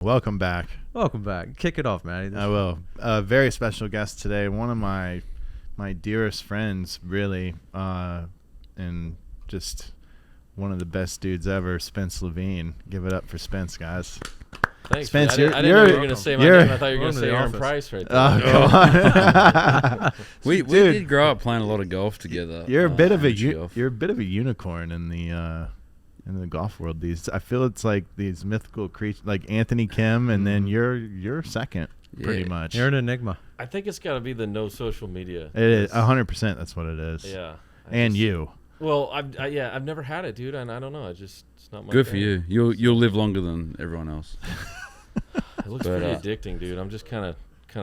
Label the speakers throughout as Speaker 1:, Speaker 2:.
Speaker 1: Welcome back.
Speaker 2: Welcome back. Kick it off, Matty.
Speaker 1: I will. A very special guest today. One of my dearest friends, really, and just one of the best dudes ever, Spence Levin. Give it up for Spence, guys.
Speaker 3: Thanks,
Speaker 1: Spence,
Speaker 3: I didn't know you were going to say my name. I thought you were going to say Aaron Price right there.
Speaker 1: Oh, come on.
Speaker 4: we did grow up playing a lot of golf together.
Speaker 1: You're a bit of a unicorn in the golf world. I feel it's like these mythical creatures, like Anthony Kim, and then you're second, pretty much.
Speaker 2: You're an enigma.
Speaker 3: I think it's got to be the no social media.
Speaker 1: It is 100%. That's what it is.
Speaker 3: Yeah.
Speaker 1: You.
Speaker 3: Well, I've never had it, dude, and I don't know. It's not my
Speaker 4: Good
Speaker 3: thing.
Speaker 4: for you. You'll live longer than everyone else.
Speaker 3: It looks pretty addicting, dude. I'm just kind of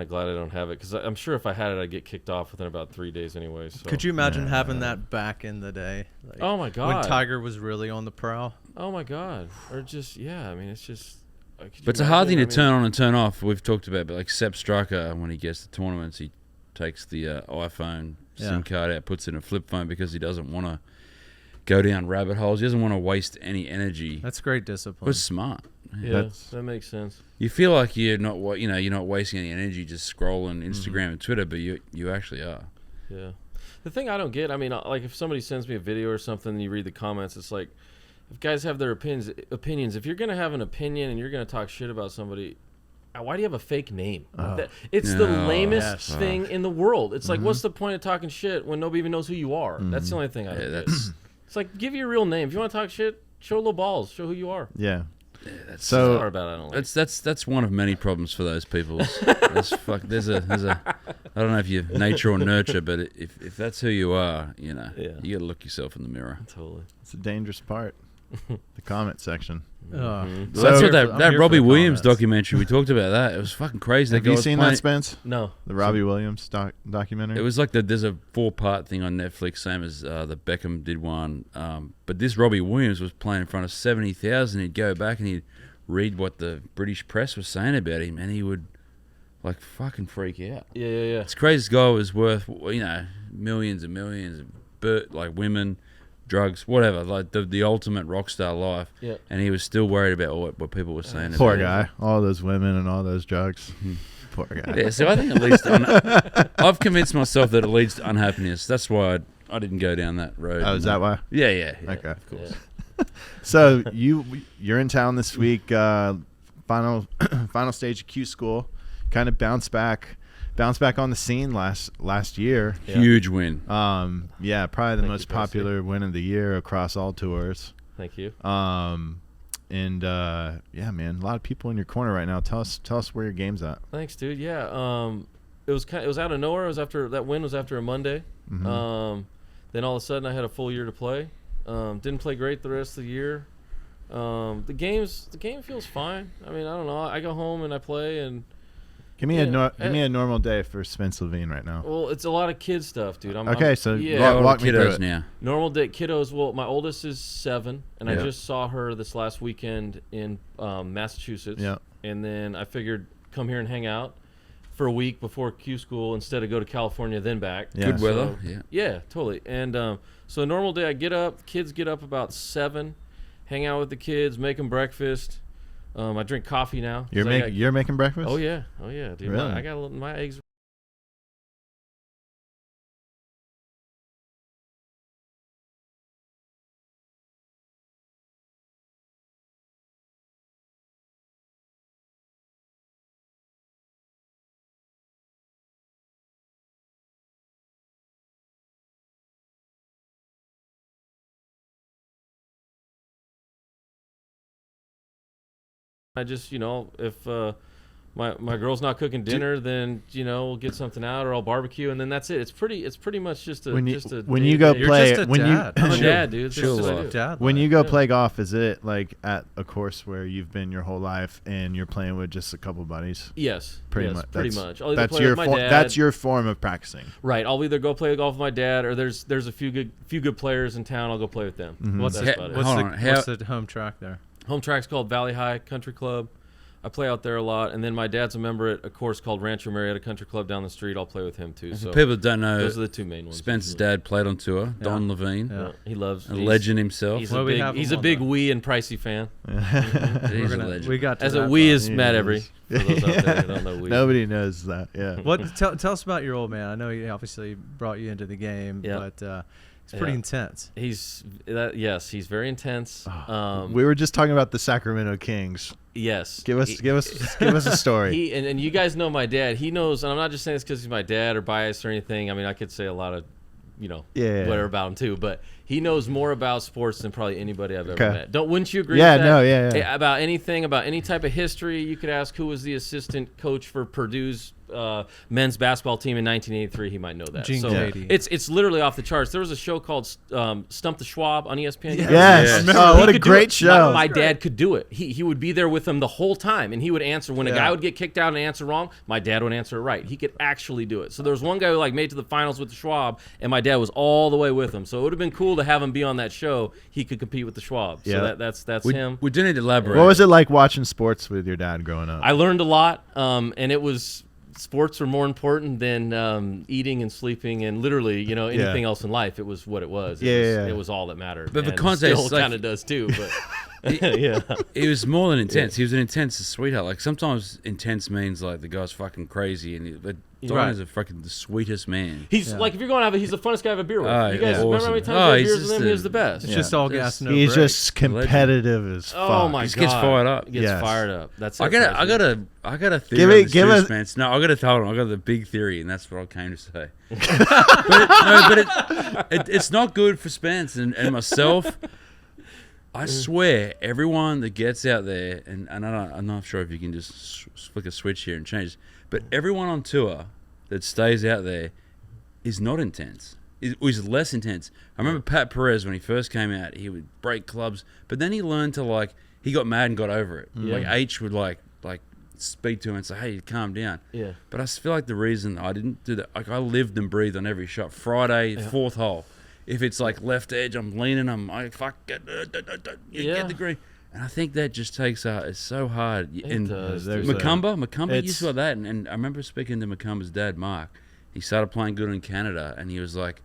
Speaker 3: glad I don't have it because I'm sure if I had it, I'd get kicked off within about 3 days anyway. So.
Speaker 2: Could you imagine having that back in the day? Like,
Speaker 3: oh my god!
Speaker 2: When Tiger was really on the prowl.
Speaker 3: Oh my god! Or just I mean, it's just.
Speaker 4: But it's a hard thing to turn on and turn off. We've talked about, but like Sepp Striker, when he gets to tournaments, he takes the iPhone SIM card out, puts it in a flip phone because he doesn't want to go down rabbit holes. He doesn't want to waste any energy.
Speaker 2: That's great discipline.
Speaker 4: It's smart.
Speaker 3: Yeah, that makes sense.
Speaker 4: You feel like you're not wasting any energy just scrolling Instagram and Twitter, but you actually are.
Speaker 3: Yeah. The thing I don't get, I mean, like if somebody sends me a video or something and you read the comments, it's like, if guys have their opinions, if you're going to have an opinion and you're going to talk shit about somebody, why do you have a fake name? It's the lamest thing in the world. It's like, what's the point of talking shit when nobody even knows who you are? That's the only thing I don't get. It's like, give your real name. If you want to talk shit, show little balls. Show who you are.
Speaker 1: Yeah.
Speaker 4: That's
Speaker 1: so
Speaker 3: I don't like.
Speaker 4: That's one of many problems for those people. There's a I don't know if you're nature or nurture, but if that's who you are, you got to look yourself in the mirror.
Speaker 3: Totally.
Speaker 1: It's a dangerous part. The comment section.
Speaker 4: So that's what that Robbie Williams documentary, we talked about that. It was fucking crazy.
Speaker 1: Have you seen that, Spence?
Speaker 3: No.
Speaker 1: The Robbie Williams documentary?
Speaker 4: It was like there's a 4-part thing on Netflix, same as the Beckham did one. But this Robbie Williams was playing in front of 70,000. He'd go back and he'd read what the British press was saying about him, and he would like fucking freak out.
Speaker 3: Yeah.
Speaker 4: This crazy guy was worth millions and millions of like women, drugs, whatever, like the ultimate rock star life.
Speaker 3: Yeah.
Speaker 4: And he was still worried about what people were saying.
Speaker 1: Poor guy. All those women and all those drugs. Poor guy.
Speaker 4: Yeah, so I think it leads to I've convinced myself that it leads to unhappiness. That's why I didn't go down that road.
Speaker 1: Oh, is that why?
Speaker 4: Yeah.
Speaker 1: Okay.
Speaker 4: Of course.
Speaker 3: Yeah.
Speaker 1: So you're in town this week, final stage of Q School, kind of bounce back on the scene last year.
Speaker 4: Huge win.
Speaker 1: Probably the most popular win of the year across all tours.
Speaker 3: Thank you.
Speaker 1: Man, a lot of people in your corner right now. Tell us where your game's at.
Speaker 3: Thanks, dude. Yeah. It was out of nowhere. It was after that win was after a Monday.
Speaker 1: Mm-hmm.
Speaker 3: Then all of a sudden I had a full year to play. Didn't play great the rest of the year. The game feels fine. I mean, I don't know. I go home and I play and.
Speaker 1: Give me a normal day for Spence Levin right now.
Speaker 3: Well, it's a lot of kid stuff, dude.
Speaker 1: Walk me through it.
Speaker 4: Now.
Speaker 3: Normal day, kiddos. Well, my oldest is 7, and I just saw her this last weekend in Massachusetts.
Speaker 1: Yeah.
Speaker 3: And then I figured come here and hang out for a week before Q school instead of go to California then back.
Speaker 1: Yeah.
Speaker 4: Good weather.
Speaker 3: Yeah, totally. And so normal day, I get up. Kids get up about 7, hang out with the kids, make them breakfast. I drink coffee now.
Speaker 1: You're making breakfast?
Speaker 3: Oh yeah, dude.
Speaker 1: Really?
Speaker 3: I got my eggs. I just, if my girl's not cooking dinner, then we'll get something out or I'll barbecue, and then that's it. It's pretty much just a
Speaker 1: when you
Speaker 3: day
Speaker 1: go
Speaker 3: to day.
Speaker 1: play.
Speaker 2: You're just a dad.
Speaker 3: I'm a dad, dude. This is what I do.
Speaker 2: Dad
Speaker 1: When you go play golf, is it like at a course where you've been your whole life and you're playing with just a couple buddies?
Speaker 3: Yes,
Speaker 1: pretty much.
Speaker 3: I'll either play with my dad.
Speaker 1: That's your form of practicing.
Speaker 3: Right. I'll either go play golf with my dad, or there's a few good players in town. I'll go play with them.
Speaker 1: Mm-hmm.
Speaker 2: What's the home track there?
Speaker 3: Home track's called Valley High Country Club. I play out there a lot, and then my dad's a member at a course called Rancho Marietta Country Club down the street. I'll play with him too.
Speaker 4: And
Speaker 3: So
Speaker 4: for people that don't know,
Speaker 3: those are the two main ones.
Speaker 4: Spencer's dad played on tour. Don Levine,
Speaker 3: Yeah, he loves
Speaker 4: a legend himself.
Speaker 3: He's
Speaker 2: Well,
Speaker 3: a
Speaker 2: we
Speaker 3: big,
Speaker 2: have
Speaker 3: he's
Speaker 2: him
Speaker 3: a
Speaker 2: on
Speaker 3: big
Speaker 2: the-
Speaker 3: Wii and Pricey fan.
Speaker 4: He's a legend.
Speaker 2: We got to
Speaker 3: As a
Speaker 2: wrap
Speaker 3: Wii
Speaker 2: up.
Speaker 3: is Matt Every. For those out there who don't know Wii.
Speaker 1: Nobody knows that. Yeah.
Speaker 2: What? Tell us about your old man. I know he obviously brought you into the game,
Speaker 3: Yeah.
Speaker 2: but it's pretty
Speaker 3: Yeah.
Speaker 2: intense.
Speaker 3: He's he's very intense.
Speaker 1: We were just talking about the Sacramento Kings.
Speaker 3: Yes.
Speaker 1: Give us a story.
Speaker 3: He and you guys know my dad. He knows, and I'm not just saying this because he's my dad or biased or anything. I mean, I could say a lot of, whatever about him too. But he knows more about sports than probably anybody I've ever met. Wouldn't you agree?
Speaker 1: Yeah,
Speaker 3: with that?
Speaker 1: no, yeah.
Speaker 3: Hey, about anything, about any type of history, you could ask who was the assistant coach for Purdue's men's basketball team in 1983. He might know that.
Speaker 2: Gene
Speaker 3: So
Speaker 2: Grady.
Speaker 3: it's literally off the charts. There was a show called Stump the Schwab on ESPN.
Speaker 1: Yes.
Speaker 4: Yes.
Speaker 1: Oh,
Speaker 3: He
Speaker 1: what a
Speaker 3: could do
Speaker 1: great
Speaker 3: it.
Speaker 1: show.
Speaker 3: My dad could do it. He would be there with them the whole time, and he would answer. When a guy would get kicked out and answer wrong, my dad would answer it right. He could actually do it. So there was one guy who made it to the finals with the Schwab, and my dad was all the way with him. So it would have been cool to have him be on that show. He could compete with the Schwab.
Speaker 1: Yeah.
Speaker 3: So that's
Speaker 4: we,
Speaker 3: him.
Speaker 4: we do need to elaborate.
Speaker 1: What was it like watching sports with your dad growing up?
Speaker 3: I learned a lot, and it was sports were more important than eating and sleeping and literally, anything else in life. It was what it was. It was all that mattered.
Speaker 4: But the
Speaker 3: and
Speaker 4: context,
Speaker 3: still
Speaker 4: like-
Speaker 3: kind of does too. But yeah,
Speaker 4: He was more than intense. He was an intense sweetheart. Like sometimes intense means like the guy's fucking crazy, but Don is a fucking the sweetest man.
Speaker 3: he's like if you're going to have he's the funnest guy to have a beer with.
Speaker 4: Oh,
Speaker 3: You guys
Speaker 4: yeah.
Speaker 3: remember how many
Speaker 4: Awesome.
Speaker 3: times I had
Speaker 4: He's
Speaker 3: beers with
Speaker 4: just
Speaker 3: him? He was the best.
Speaker 2: It's just all gas, no
Speaker 1: He's
Speaker 2: brakes.
Speaker 1: just competitive as fuck.
Speaker 3: Oh my
Speaker 4: Just
Speaker 3: god,
Speaker 4: gets fired up.
Speaker 3: He gets
Speaker 1: Yes.
Speaker 3: fired up. That's it.
Speaker 4: I got a theory.
Speaker 1: Give
Speaker 4: on
Speaker 1: it-
Speaker 4: this
Speaker 1: give
Speaker 4: juice,
Speaker 1: us-
Speaker 4: man. No, I got to tell him. I got the big theory, and that's what I came to say. but it's not good for Spence and myself. I swear, everyone that gets out there, and I'm not sure if you can just flick a switch here and change this, but everyone on tour that stays out there is not intense. Is less intense. I remember Pat Perez when he first came out, he would break clubs, but then he learned to he got mad and got over it.
Speaker 3: Yeah.
Speaker 4: Like H would like speak to him and say, "Hey, calm down."
Speaker 3: Yeah.
Speaker 4: But I feel like the reason I didn't do that, I lived and breathed on every shot. Friday, fourth hole. If it's like left edge, I'm leaning. Fuck it. Get the green. And I think that just takes it's so hard. And
Speaker 3: does,
Speaker 4: Macumba used
Speaker 1: it's-
Speaker 4: to have that. And I remember speaking to Macumba's dad, Mark. He started playing good in Canada, and he was like,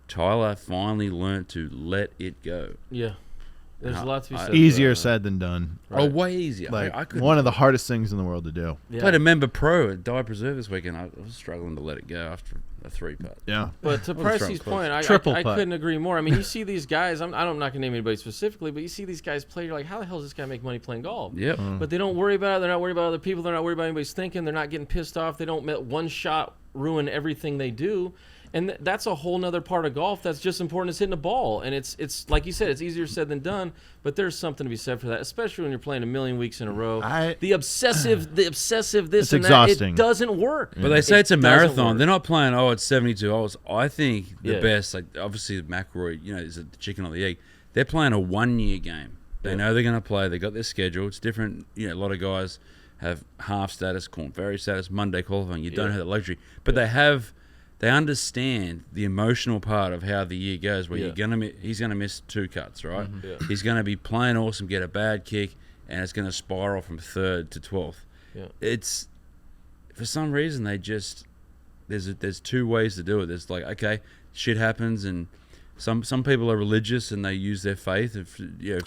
Speaker 4: Tyler finally learned to let it go.
Speaker 3: Yeah. There's a lot to be said.
Speaker 1: Easier
Speaker 3: for that.
Speaker 1: said than done.
Speaker 4: Oh, way easier.
Speaker 1: Like
Speaker 4: I couldn't.
Speaker 1: one of the hardest things in the world to do.
Speaker 3: Yeah.
Speaker 4: Played a member pro at Die Preserve this weekend. I was struggling to let it go after a 3-putt.
Speaker 1: Yeah.
Speaker 3: But to
Speaker 4: Well, the
Speaker 3: Pricey's
Speaker 4: strong's
Speaker 3: point, I
Speaker 2: Triple putt.
Speaker 3: couldn't agree more. I mean, you see these guys. I'm not going to name anybody specifically, but you see these guys play. You're like, how the hell does this guy make money playing golf?
Speaker 4: Yep.
Speaker 3: But they don't worry about it. They're not worried about other people. They're not worried about anybody's thinking. They're not getting pissed off. They don't let one shot ruin everything they do. And that's a whole nother part of golf that's just important as hitting a ball. And it's like you said, it's easier said than done. But there's something to be said for that, especially when you're playing a million weeks in a row. The obsessive this
Speaker 1: It's
Speaker 3: and that,
Speaker 1: exhausting.
Speaker 3: it doesn't work.
Speaker 4: But they say it's a
Speaker 3: doesn't
Speaker 4: marathon.
Speaker 3: work.
Speaker 4: They're not playing, it's 72 holes. I think the
Speaker 3: Yeah.
Speaker 4: best, like obviously McElroy, is the chicken or the egg. They're playing a 1-year game. They know they're going to play. They got their schedule. It's different. A lot of guys have half status, Korn Ferry status, Monday qualifying. You don't have that luxury. But they understand the emotional part of how the year goes. Where he's gonna miss 2 cuts, right?
Speaker 3: Mm-hmm. Yeah.
Speaker 4: He's gonna be playing awesome, get a bad kick, and it's gonna spiral from 3rd to 12th.
Speaker 3: Yeah.
Speaker 4: It's for some reason they just there's 2 ways to do it. There's like, okay, shit happens, and some people are religious and they use their faith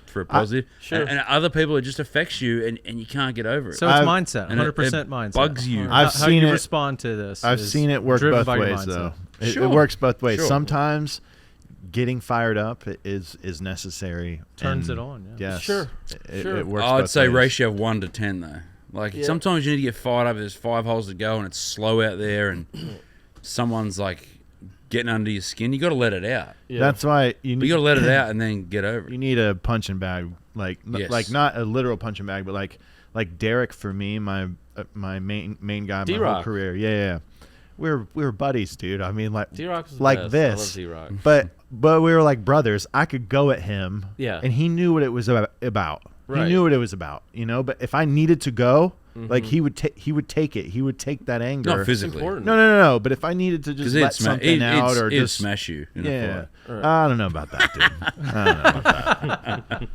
Speaker 4: for a positive.
Speaker 3: Sure.
Speaker 4: And other people, it just affects you and you can't get over it.
Speaker 2: So it's
Speaker 1: I've-
Speaker 2: mindset,
Speaker 4: and it
Speaker 2: 100% mindset.
Speaker 4: bugs you.
Speaker 1: I've
Speaker 2: how
Speaker 1: seen
Speaker 2: you
Speaker 1: it-
Speaker 2: respond to this.
Speaker 1: I've
Speaker 2: is
Speaker 1: seen it work
Speaker 2: driven
Speaker 1: both
Speaker 2: by your
Speaker 1: ways,
Speaker 2: mindset.
Speaker 1: though. It
Speaker 4: Sure.
Speaker 1: works both ways.
Speaker 4: Sure.
Speaker 1: Sometimes getting fired up is necessary.
Speaker 2: Turns
Speaker 1: and
Speaker 2: it on. Yeah.
Speaker 1: Yes.
Speaker 3: Sure. Sure.
Speaker 1: It works
Speaker 4: I'd
Speaker 1: both
Speaker 4: say
Speaker 1: ways.
Speaker 4: ratio of 1 to 10 though. Like
Speaker 3: Yeah.
Speaker 4: sometimes you need to get fired up. There's 5 holes to go and it's slow out there, and someone's like getting under your skin. You got to let it out.
Speaker 3: Yeah.
Speaker 1: That's why
Speaker 4: But you got to let it out and then get over
Speaker 1: you
Speaker 4: it.
Speaker 1: need a punching bag, like
Speaker 4: Yes.
Speaker 1: like not a literal punching bag, but like Derek for me, my main guy my whole
Speaker 3: D-Rock.
Speaker 1: career. Yeah. We were buddies, dude. I mean, like
Speaker 3: D-Rock was the
Speaker 1: like
Speaker 3: best.
Speaker 1: this.
Speaker 3: I love D-Rock.
Speaker 1: But we were like brothers. I could go at him.
Speaker 3: Yeah.
Speaker 1: And he knew what it was about.
Speaker 3: Right.
Speaker 1: He knew what it was about, But if I needed to go, like he would take it. He would take that anger.
Speaker 4: Not
Speaker 3: It's
Speaker 4: physically.
Speaker 3: important.
Speaker 1: No. But if I needed to just
Speaker 4: Because
Speaker 1: let something out or
Speaker 4: it'd
Speaker 1: just
Speaker 4: smash you in a
Speaker 1: yeah,
Speaker 4: fight.
Speaker 1: I don't know about that, dude. I don't know about that.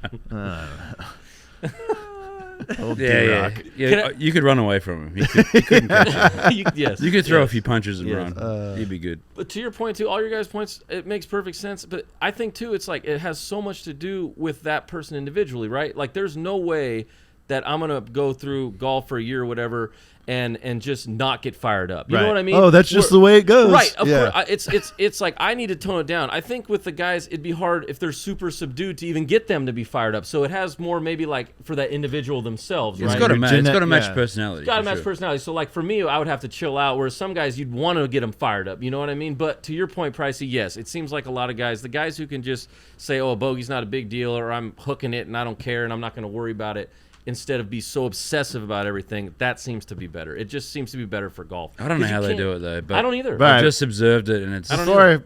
Speaker 1: Old
Speaker 4: Yeah.
Speaker 1: D-Rock.
Speaker 3: Can I-
Speaker 4: You could run away from him. You couldn't catch him.
Speaker 3: Yes.
Speaker 4: You could throw a
Speaker 3: yes.
Speaker 4: few punches and
Speaker 3: Yes.
Speaker 4: run. You'd be good.
Speaker 3: But to your point, too, all your guys' points, it makes perfect sense. But I think, too, it's like it has so much to do with that person individually, right? Like, there's no way that I'm going to go through golf for a year or whatever and just not get fired up. You know what I mean?
Speaker 1: Oh, that's just the way it goes.
Speaker 3: Right. Of
Speaker 1: yeah.
Speaker 3: course, it's like I need to tone it down. I think with the guys, it'd be hard if they're super subdued to even get them to be fired up. So it has more maybe like for that individual themselves,
Speaker 4: It's
Speaker 3: right?
Speaker 4: got to match. It's got to match
Speaker 1: yeah.
Speaker 4: personality.
Speaker 3: It's got to
Speaker 4: for
Speaker 3: match
Speaker 4: sure.
Speaker 3: personality. So, like, for me, I would have to chill out, whereas some guys, you'd want to get them fired up. You know what I mean? But to your point, Pricey, yes, it seems like a lot of guys, the guys who can just say, oh, a bogey's not a big deal, or I'm hooking it and I don't care and I'm not going to worry about it, instead of be so obsessive about everything, that seems to be better. It just seems to be better for golf.
Speaker 4: I don't know
Speaker 3: 'Cause you
Speaker 4: how they
Speaker 3: can't-
Speaker 4: do it though. But
Speaker 3: I don't either.
Speaker 1: Right.
Speaker 4: I've just observed it, and it's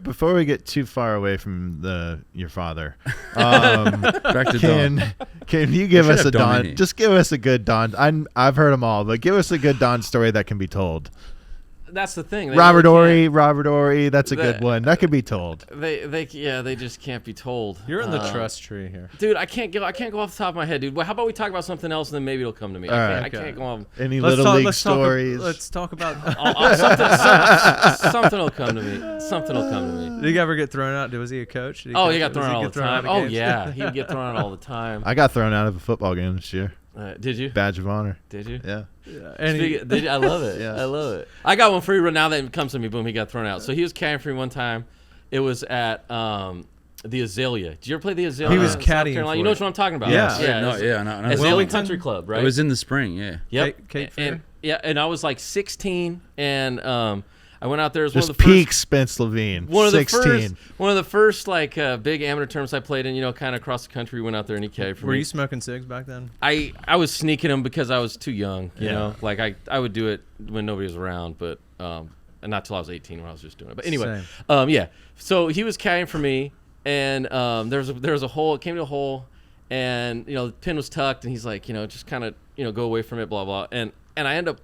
Speaker 1: Before we get too far away from your father,
Speaker 4: back to Don.
Speaker 1: can you give
Speaker 4: should
Speaker 1: us
Speaker 4: have
Speaker 1: a
Speaker 4: Don in
Speaker 1: Don?
Speaker 4: here.
Speaker 1: Just give us a good Don. I've heard them all, but give us a good Don story that can be told.
Speaker 3: That's the thing. They
Speaker 1: Robert
Speaker 3: really
Speaker 1: Ory, that's a good
Speaker 3: That-
Speaker 1: one. That could be told.
Speaker 3: they just can't be told.
Speaker 2: You're in the trust tree here.
Speaker 3: Dude, I can't go off the top of my head, dude. Well, how about we talk about something else and then maybe it'll come to me.
Speaker 1: All
Speaker 3: I
Speaker 1: right.
Speaker 3: can't go on.
Speaker 1: Any little league stories?
Speaker 2: Let's talk about.
Speaker 3: Something will come to me. Something will come to me.
Speaker 2: Did he ever get thrown out? Was he a coach? Did
Speaker 3: Oh,
Speaker 2: coach-
Speaker 3: he got
Speaker 2: was
Speaker 3: thrown out all
Speaker 2: get
Speaker 3: the
Speaker 2: thrown
Speaker 3: time.
Speaker 2: of
Speaker 3: Oh,
Speaker 2: games?
Speaker 3: yeah. He would get thrown out all the time.
Speaker 1: I got thrown out of a football game this year.
Speaker 3: Did you?
Speaker 1: Badge of honor.
Speaker 3: Did you?
Speaker 1: Yeah.
Speaker 2: And he,
Speaker 3: I love it.
Speaker 1: Yeah.
Speaker 3: I love it. I got one for you right now that it comes to me. Boom, he got thrown out. So he was caddying for me one time. It was at the Azalea. Did you ever play the Azalea?
Speaker 2: He was
Speaker 3: in South
Speaker 2: caddying
Speaker 3: Carolina?
Speaker 2: for
Speaker 3: You know
Speaker 2: it.
Speaker 3: what I'm talking about?
Speaker 1: Yes.
Speaker 4: No,
Speaker 3: it's
Speaker 4: yeah, no.
Speaker 3: Azalea
Speaker 2: Wellington?
Speaker 3: Country Club, right?
Speaker 4: It was in the spring, yeah.
Speaker 3: Yep.
Speaker 2: Cape Fear?
Speaker 3: And I was like 16, and I went out there as
Speaker 1: Just
Speaker 3: one of the
Speaker 1: peak
Speaker 3: first.
Speaker 1: Spence Levine.
Speaker 3: One of
Speaker 1: 16.
Speaker 3: the first like big amateur tournaments I played in, you know, kind of across the country. Went out there and he caddied for
Speaker 2: Were
Speaker 3: me.
Speaker 2: you smoking cigs back then?
Speaker 3: I was sneaking them because I was too young, you
Speaker 1: Yeah.
Speaker 3: know. Like I would do it when nobody was around, but and not till I was 18 when I was just doing it. But anyway, yeah. So he was caddying for me, and there was a hole. It came to a hole, and you know the pin was tucked, and he's like, you know, just kind of go away from it, blah blah. And I end up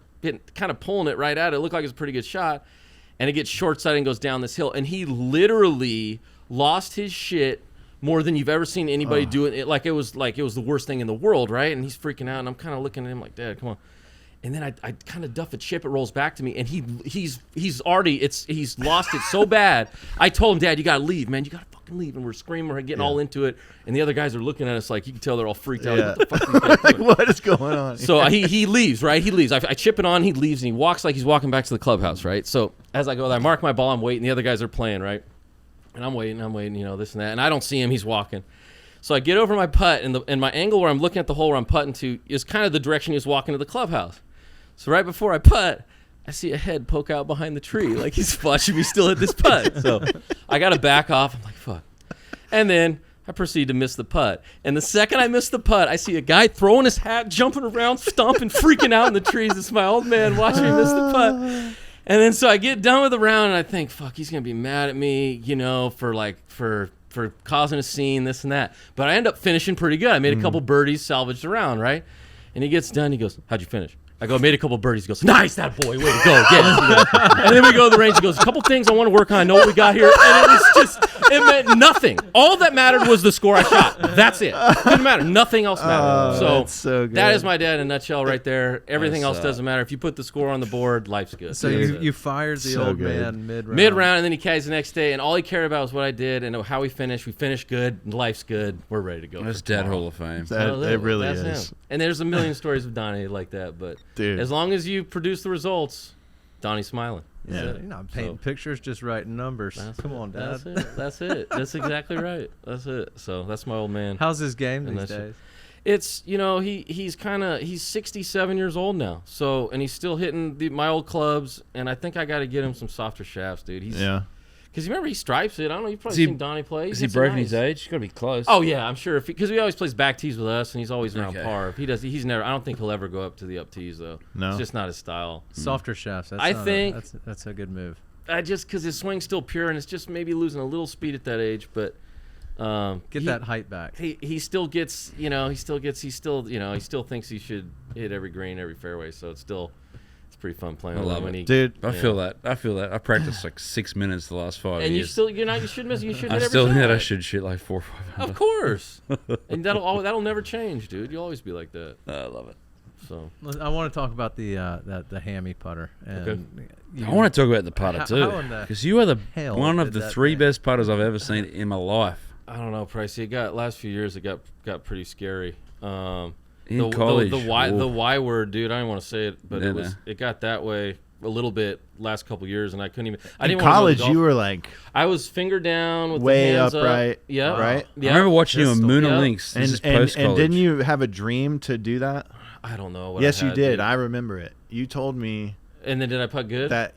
Speaker 3: kind of pulling it right at it. It looked like it was a pretty good shot, and it gets short-sighted and goes down this hill, and he literally lost his shit more than you've ever seen anybody do it. Like it was the worst thing in the world, right? And he's freaking out, and I'm kind of looking at him like, Dad, come on. And then I kind of duff a chip. It rolls back to me, and he's lost it so bad. I told him, Dad, you gotta leave, man. You gotta fucking leave. And we're screaming, we're getting all into it, and the other guys are looking at us like you can tell they're all freaked out.
Speaker 1: Yeah.
Speaker 3: Like, what the fuck are these guys
Speaker 1: Like,
Speaker 3: doing?
Speaker 1: what is going on?
Speaker 3: So he leaves, right? He leaves. I chip it on. He leaves, and he walks like he's walking back to the clubhouse, right? So as I go there, I mark my ball. I'm waiting. The other guys are playing, right? And I'm waiting, you know, this and that. And I don't see him. He's walking. So I get over my putt, and my angle where I'm looking at the hole where I'm putting to is kind of the direction he was walking to the clubhouse. So right before I putt, I see a head poke out behind the tree, like he's watching me still hit this putt. So I got to back off. I'm like, fuck. And then I proceed to miss the putt. And the second I miss the putt, I see a guy throwing his hat, jumping around, stomping, freaking out in the trees. It's my old man watching me miss the putt. And then so I get done with the round, and I think, fuck, he's going to be mad at me, you know, for causing a scene, this and that. But I end up finishing pretty good. I made a couple birdies, salvaged the round, right? And he gets done. He goes, how'd you finish? I go, made a couple birdies. He goes, nice, that boy, way to go. Yes. And then we go to the range. He goes, a couple things I want to work on. I know what we got here. And it was just, it meant nothing. All that mattered was the score I shot. That's it. Didn't matter. Nothing else mattered.
Speaker 1: That's so good.
Speaker 3: That is my dad in a nutshell right there. Everything
Speaker 4: That's,
Speaker 3: else doesn't matter. If you put the score on the board, life's good.
Speaker 2: So you fired the
Speaker 1: So
Speaker 2: old
Speaker 1: good.
Speaker 2: man mid-round.
Speaker 3: Mid-round, and then he caddies the next day, and all he cared about was what I did and how we finished. We finished good. Life's good. We're ready to go.
Speaker 4: That's
Speaker 3: for
Speaker 4: Dad
Speaker 3: tomorrow.
Speaker 4: Hall of Fame.
Speaker 1: It really
Speaker 3: That's
Speaker 1: is.
Speaker 3: him. And there's a million stories of Donnie like that, but
Speaker 1: Dude.
Speaker 3: as long as you produce the results, Donnie's smiling.
Speaker 1: Yeah.
Speaker 2: You're not painting pictures, just writing numbers. Come on, Dad.
Speaker 3: That's it. That's it. That's exactly right. That's it. So that's my old man.
Speaker 2: How's his game
Speaker 3: And
Speaker 2: these
Speaker 3: that's it.
Speaker 2: days?
Speaker 3: It's, you know, he's 67 years old now. So, and he's still hitting my old clubs, and I think I got to get him some softer shafts, dude.
Speaker 1: Yeah.
Speaker 3: Because remember, he stripes it. I don't know. You've probably
Speaker 4: Is he-
Speaker 3: seen Donnie play.
Speaker 4: Is he
Speaker 3: hits it
Speaker 4: broken
Speaker 3: nice.
Speaker 4: his age? He's got to be close.
Speaker 3: Oh yeah, I'm sure. Because he always plays back tees with us, and he's always around
Speaker 4: Okay.
Speaker 3: par. If he does, he's never. I don't think he'll ever go up to the up tees though.
Speaker 1: No.
Speaker 3: It's just not his style.
Speaker 2: Softer shafts. That's
Speaker 3: I
Speaker 2: not
Speaker 3: think-
Speaker 2: that's a good move.
Speaker 3: Because his swing's still pure, and it's just maybe losing a little speed at that age, but
Speaker 2: Get that height back.
Speaker 3: He still gets, you know, he still thinks he should hit every green, every fairway. So it's pretty fun playing.
Speaker 4: I
Speaker 3: with him
Speaker 4: love
Speaker 3: when
Speaker 4: it.
Speaker 3: he,
Speaker 1: Dude,
Speaker 4: I feel that. I practiced like 6 minutes the last 5
Speaker 3: and
Speaker 4: years.
Speaker 3: you should miss. You should
Speaker 4: I
Speaker 3: hit every
Speaker 4: still think that I
Speaker 3: shot.
Speaker 4: should shit like 4 or 5.
Speaker 3: Of course, and that'll never change, dude. You'll always be like that.
Speaker 4: I love it.
Speaker 3: So
Speaker 2: I want to talk about the hammy putter. And
Speaker 4: I want to talk about the putter too,
Speaker 2: how in the
Speaker 4: because you are
Speaker 2: hell
Speaker 4: one of
Speaker 2: did
Speaker 4: the
Speaker 2: that
Speaker 4: 3
Speaker 2: thing-
Speaker 4: best putters I've ever seen in my life.
Speaker 3: I don't know, Pricey. Last few years it got pretty scary.
Speaker 4: In college,
Speaker 3: the Y word, dude. I don't want to say it, but
Speaker 4: No.
Speaker 3: it got that way a little bit last couple years, and I couldn't even. I
Speaker 1: In
Speaker 3: didn't want
Speaker 1: college,
Speaker 3: to go
Speaker 1: you were like
Speaker 3: I was finger down with
Speaker 1: way
Speaker 3: the hands
Speaker 1: upright,
Speaker 3: up. Yeah,
Speaker 1: right?
Speaker 3: Yeah.
Speaker 4: I remember watching you on
Speaker 2: Pistol.
Speaker 4: Moon
Speaker 3: Yeah.
Speaker 4: Links. This is
Speaker 1: and
Speaker 4: post-college.
Speaker 1: didn't you have a dream to do that?
Speaker 3: I don't know. What
Speaker 1: Yes,
Speaker 3: I
Speaker 1: you
Speaker 3: had,
Speaker 1: did.
Speaker 3: dude.
Speaker 1: I remember it. You told me
Speaker 3: And then did I putt good?
Speaker 1: that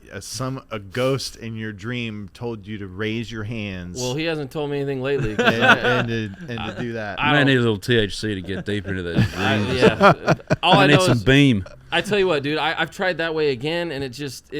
Speaker 1: a ghost in your dream told you to raise your hands.
Speaker 3: Well, he hasn't told me anything lately. 'Cause
Speaker 1: and to do that.
Speaker 4: You may need a little THC to get deeper into those dreams.
Speaker 3: yeah. All I
Speaker 4: I need
Speaker 3: know
Speaker 4: some
Speaker 3: is
Speaker 4: beam.
Speaker 3: I tell you what, dude. I've tried that way again, and it just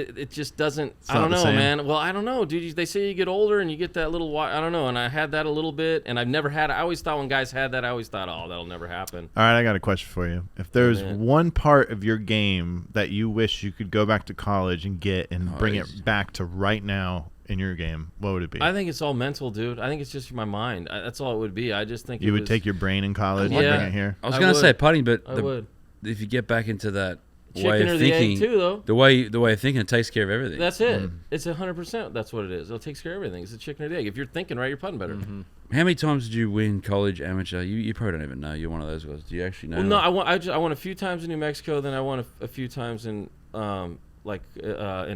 Speaker 3: doesn't. I
Speaker 1: not
Speaker 3: don't
Speaker 1: the
Speaker 3: know,
Speaker 1: same.
Speaker 3: man. Well, I don't know, dude. They say you get older and you get that little. I don't know, and I had that a little bit, and I've never had it. I always thought when guys had that, I always thought, oh, that'll never happen.
Speaker 1: All right, I got a question for you. If there's
Speaker 3: man.
Speaker 1: one part of your game that you wish you could go back to college and get and bring
Speaker 4: it's-
Speaker 1: it back to right now in your game, what would it be?
Speaker 3: I think it's all mental, dude. I think it's just my mind. That's all it would be. I just think
Speaker 1: you
Speaker 3: it
Speaker 1: would
Speaker 3: was-
Speaker 1: take your brain in college
Speaker 3: Yeah.
Speaker 1: and bring it here.
Speaker 4: I was
Speaker 3: I
Speaker 4: going to
Speaker 3: would.
Speaker 4: say putting, but
Speaker 3: I would.
Speaker 4: if you get back into that way
Speaker 3: Chicken
Speaker 4: of
Speaker 3: or the egg
Speaker 4: thinking,
Speaker 3: too, though.
Speaker 4: the way of thinking, it takes care of everything.
Speaker 3: That's it. It's 100%. That's what it is. It takes care of everything. It's a chicken or the egg. If you're thinking right, you're putting better.
Speaker 4: How many times did you win college amateur? You probably don't even know. You're one of those guys. Do you actually know?
Speaker 3: Well, no, I won a few times in New Mexico. Then I won a few times in in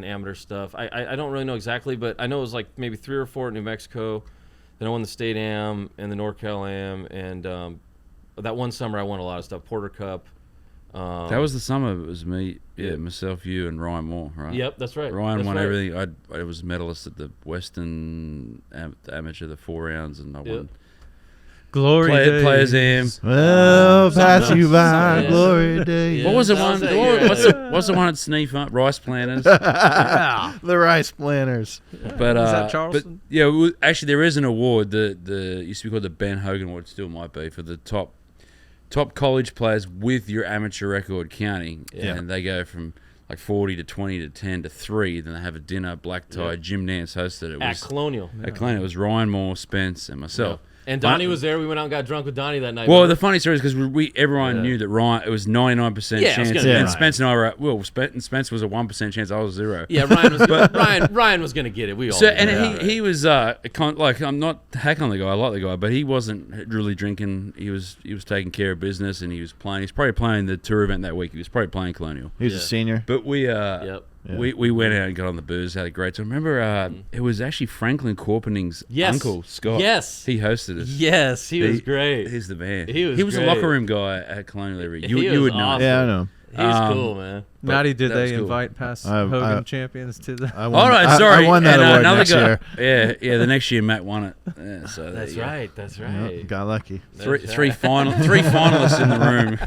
Speaker 3: amateur stuff. I don't really know exactly, but I know it was like maybe 3 or 4 at New Mexico. Then I won the state am and the NorCal am, and that one summer I won a lot of stuff. Porter Cup.
Speaker 4: That was the summer. It was me, myself, you, and Ryan Moore, right?
Speaker 3: Yep, that's right.
Speaker 4: Ryan
Speaker 3: That's
Speaker 4: won
Speaker 3: right.
Speaker 4: everything. I was medalist at the Western the amateur, the 4 rounds, and I won.
Speaker 2: Glory days.
Speaker 4: Players am.
Speaker 1: Well, pass you by,
Speaker 3: Yeah.
Speaker 1: glory days.
Speaker 3: Yeah.
Speaker 4: What was the
Speaker 3: Sounds
Speaker 4: one?
Speaker 3: like
Speaker 4: What's the one at Sneef? Rice planters.
Speaker 1: The rice planters.
Speaker 4: But
Speaker 2: Is that Charleston?
Speaker 4: But yeah, actually, there is an award. The used to be called the Ben Hogan Award. Still might be for the top college players with your amateur record counting.
Speaker 1: Yeah.
Speaker 4: And they go from like 40 to 20 to 10 to 3. Then they have a dinner, black tie.
Speaker 3: Yeah.
Speaker 4: Jim Nance hosted it.
Speaker 3: At Colonial.
Speaker 4: At Colonial. It was Ryan Moore, Spence, and myself.
Speaker 3: And Donnie was there. We went out and got drunk with Donnie that night.
Speaker 4: Well,
Speaker 3: remember?
Speaker 4: the funny story is because everyone knew that Ryan, it was 99%
Speaker 3: Yeah, it was
Speaker 4: chance,
Speaker 3: gonna
Speaker 1: be
Speaker 4: and
Speaker 1: Ryan.
Speaker 4: Spence and I were Spence was a 1% chance. I was 0.
Speaker 3: Yeah, Ryan was gonna get it. We all
Speaker 4: So
Speaker 3: knew
Speaker 4: and
Speaker 3: that.
Speaker 4: he was like, I'm not hacking on the guy. I like the guy, but he wasn't really drinking. He was taking care of business, and he was playing. He's probably playing the tour event that week. He was probably playing Colonial.
Speaker 1: He was a
Speaker 3: Yeah.
Speaker 1: senior.
Speaker 4: But we
Speaker 3: Yep.
Speaker 4: we went out and got on the booze, had a great time. Remember, it was actually Franklin Corpening's
Speaker 3: Yes.
Speaker 4: uncle Scott.
Speaker 3: Yes.
Speaker 4: He hosted us.
Speaker 3: Yes, he was great.
Speaker 4: He's the man.
Speaker 3: He was
Speaker 4: a
Speaker 3: great.
Speaker 4: locker room guy at Colonial every. You
Speaker 3: He was
Speaker 4: would know.
Speaker 3: awesome.
Speaker 1: Yeah, I know.
Speaker 3: He was cool, man.
Speaker 2: Matty, did
Speaker 4: that was
Speaker 2: they
Speaker 4: cool.
Speaker 2: invite past
Speaker 1: I-
Speaker 2: Hogan champions to the?
Speaker 1: I won,
Speaker 4: All right,
Speaker 1: I-
Speaker 4: sorry.
Speaker 1: I won that
Speaker 4: And,
Speaker 1: award
Speaker 4: another
Speaker 1: next
Speaker 4: guy.
Speaker 1: year.
Speaker 4: Yeah. The next year Matt won it. Yeah, so there
Speaker 3: That's
Speaker 4: you go.
Speaker 3: right. That's
Speaker 1: Yeah,
Speaker 3: right.
Speaker 1: got lucky.
Speaker 4: Three
Speaker 3: That's
Speaker 4: three
Speaker 3: right.
Speaker 4: finalists in the room.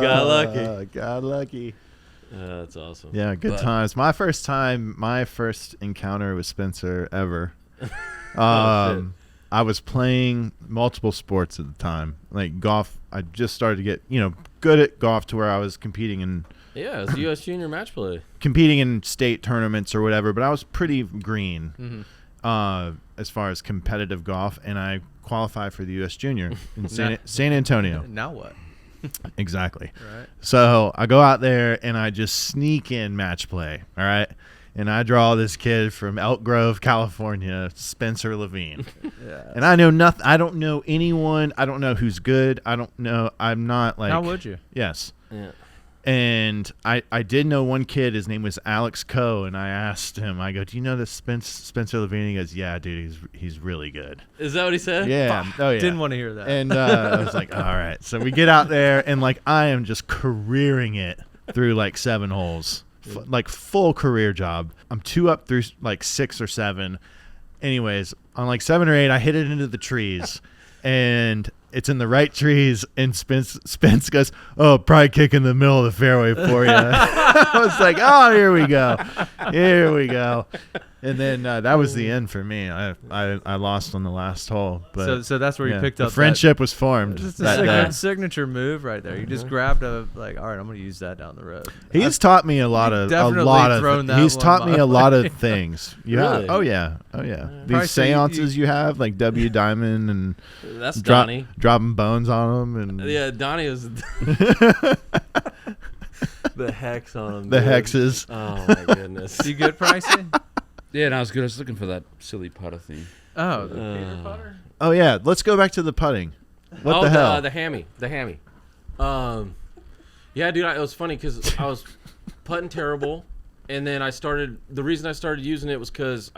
Speaker 3: Got lucky.
Speaker 1: Got lucky.
Speaker 3: That's awesome.
Speaker 1: Yeah, good
Speaker 4: But-
Speaker 1: times. My first encounter with Spencer ever. I was playing multiple sports at the time, like golf. I just started to get good at golf to where I was competing in
Speaker 3: Yeah, it's U.S. Junior match play.
Speaker 1: state tournaments or whatever. But I was pretty green as far as competitive golf, and I qualified for the U.S. Junior in San Antonio.
Speaker 2: Now what?
Speaker 1: Exactly.
Speaker 2: Right.
Speaker 1: So I go out there and I just sneak in match play. All right. And I draw this kid from Elk Grove, California, Spencer Levin.
Speaker 2: Yeah.
Speaker 1: And I know nothing. I don't know anyone. I don't know who's good. I don't know. I'm not like.
Speaker 2: How would you?
Speaker 1: Yes.
Speaker 3: Yeah.
Speaker 1: And I did know one kid. His name was Alex Coe. And I asked him, I go, do you know this Spencer Levin? He goes, yeah, dude, he's really good.
Speaker 3: Is that what he said?
Speaker 1: Yeah. Oh, yeah.
Speaker 2: Didn't want to hear that.
Speaker 1: And I was like, all right. So we get out there, and like I am just careering it through like 7 holes, like full career job. I'm 2 up through like 6 or 7. Anyways, on like 7 or 8, I hit it into the trees, and it's in the right trees. And Spence goes, "Oh, probably kick in the middle of the fairway for you." I was like, "Oh, here we go." Here we go. And then that was the end for me. I lost on the last hole. But
Speaker 2: so that's where you picked
Speaker 1: the
Speaker 2: up
Speaker 1: friendship was formed.
Speaker 2: It's
Speaker 1: that
Speaker 2: a
Speaker 1: day.
Speaker 2: signature move right there. You just grabbed all right, I'm going to use that down the road.
Speaker 1: He's taught me a lot of he's taught me a lot of things.
Speaker 3: Really?
Speaker 1: Oh yeah. These seances you have, like W Diamond and
Speaker 3: that's Donnie
Speaker 1: dropping bones on them, and
Speaker 3: yeah, Donnie was the hex on him.
Speaker 1: The
Speaker 3: dude.
Speaker 1: hexes.
Speaker 3: Oh my goodness.
Speaker 2: You good, Pricey?
Speaker 4: Yeah, no, it's good. I was looking for that silly putter thing.
Speaker 2: Oh, the Peter putter?
Speaker 1: Oh yeah, let's go back to the putting. What the hell?
Speaker 3: The hammy. Yeah, dude, it was funny because I was putting terrible, and then the reason I started using it was because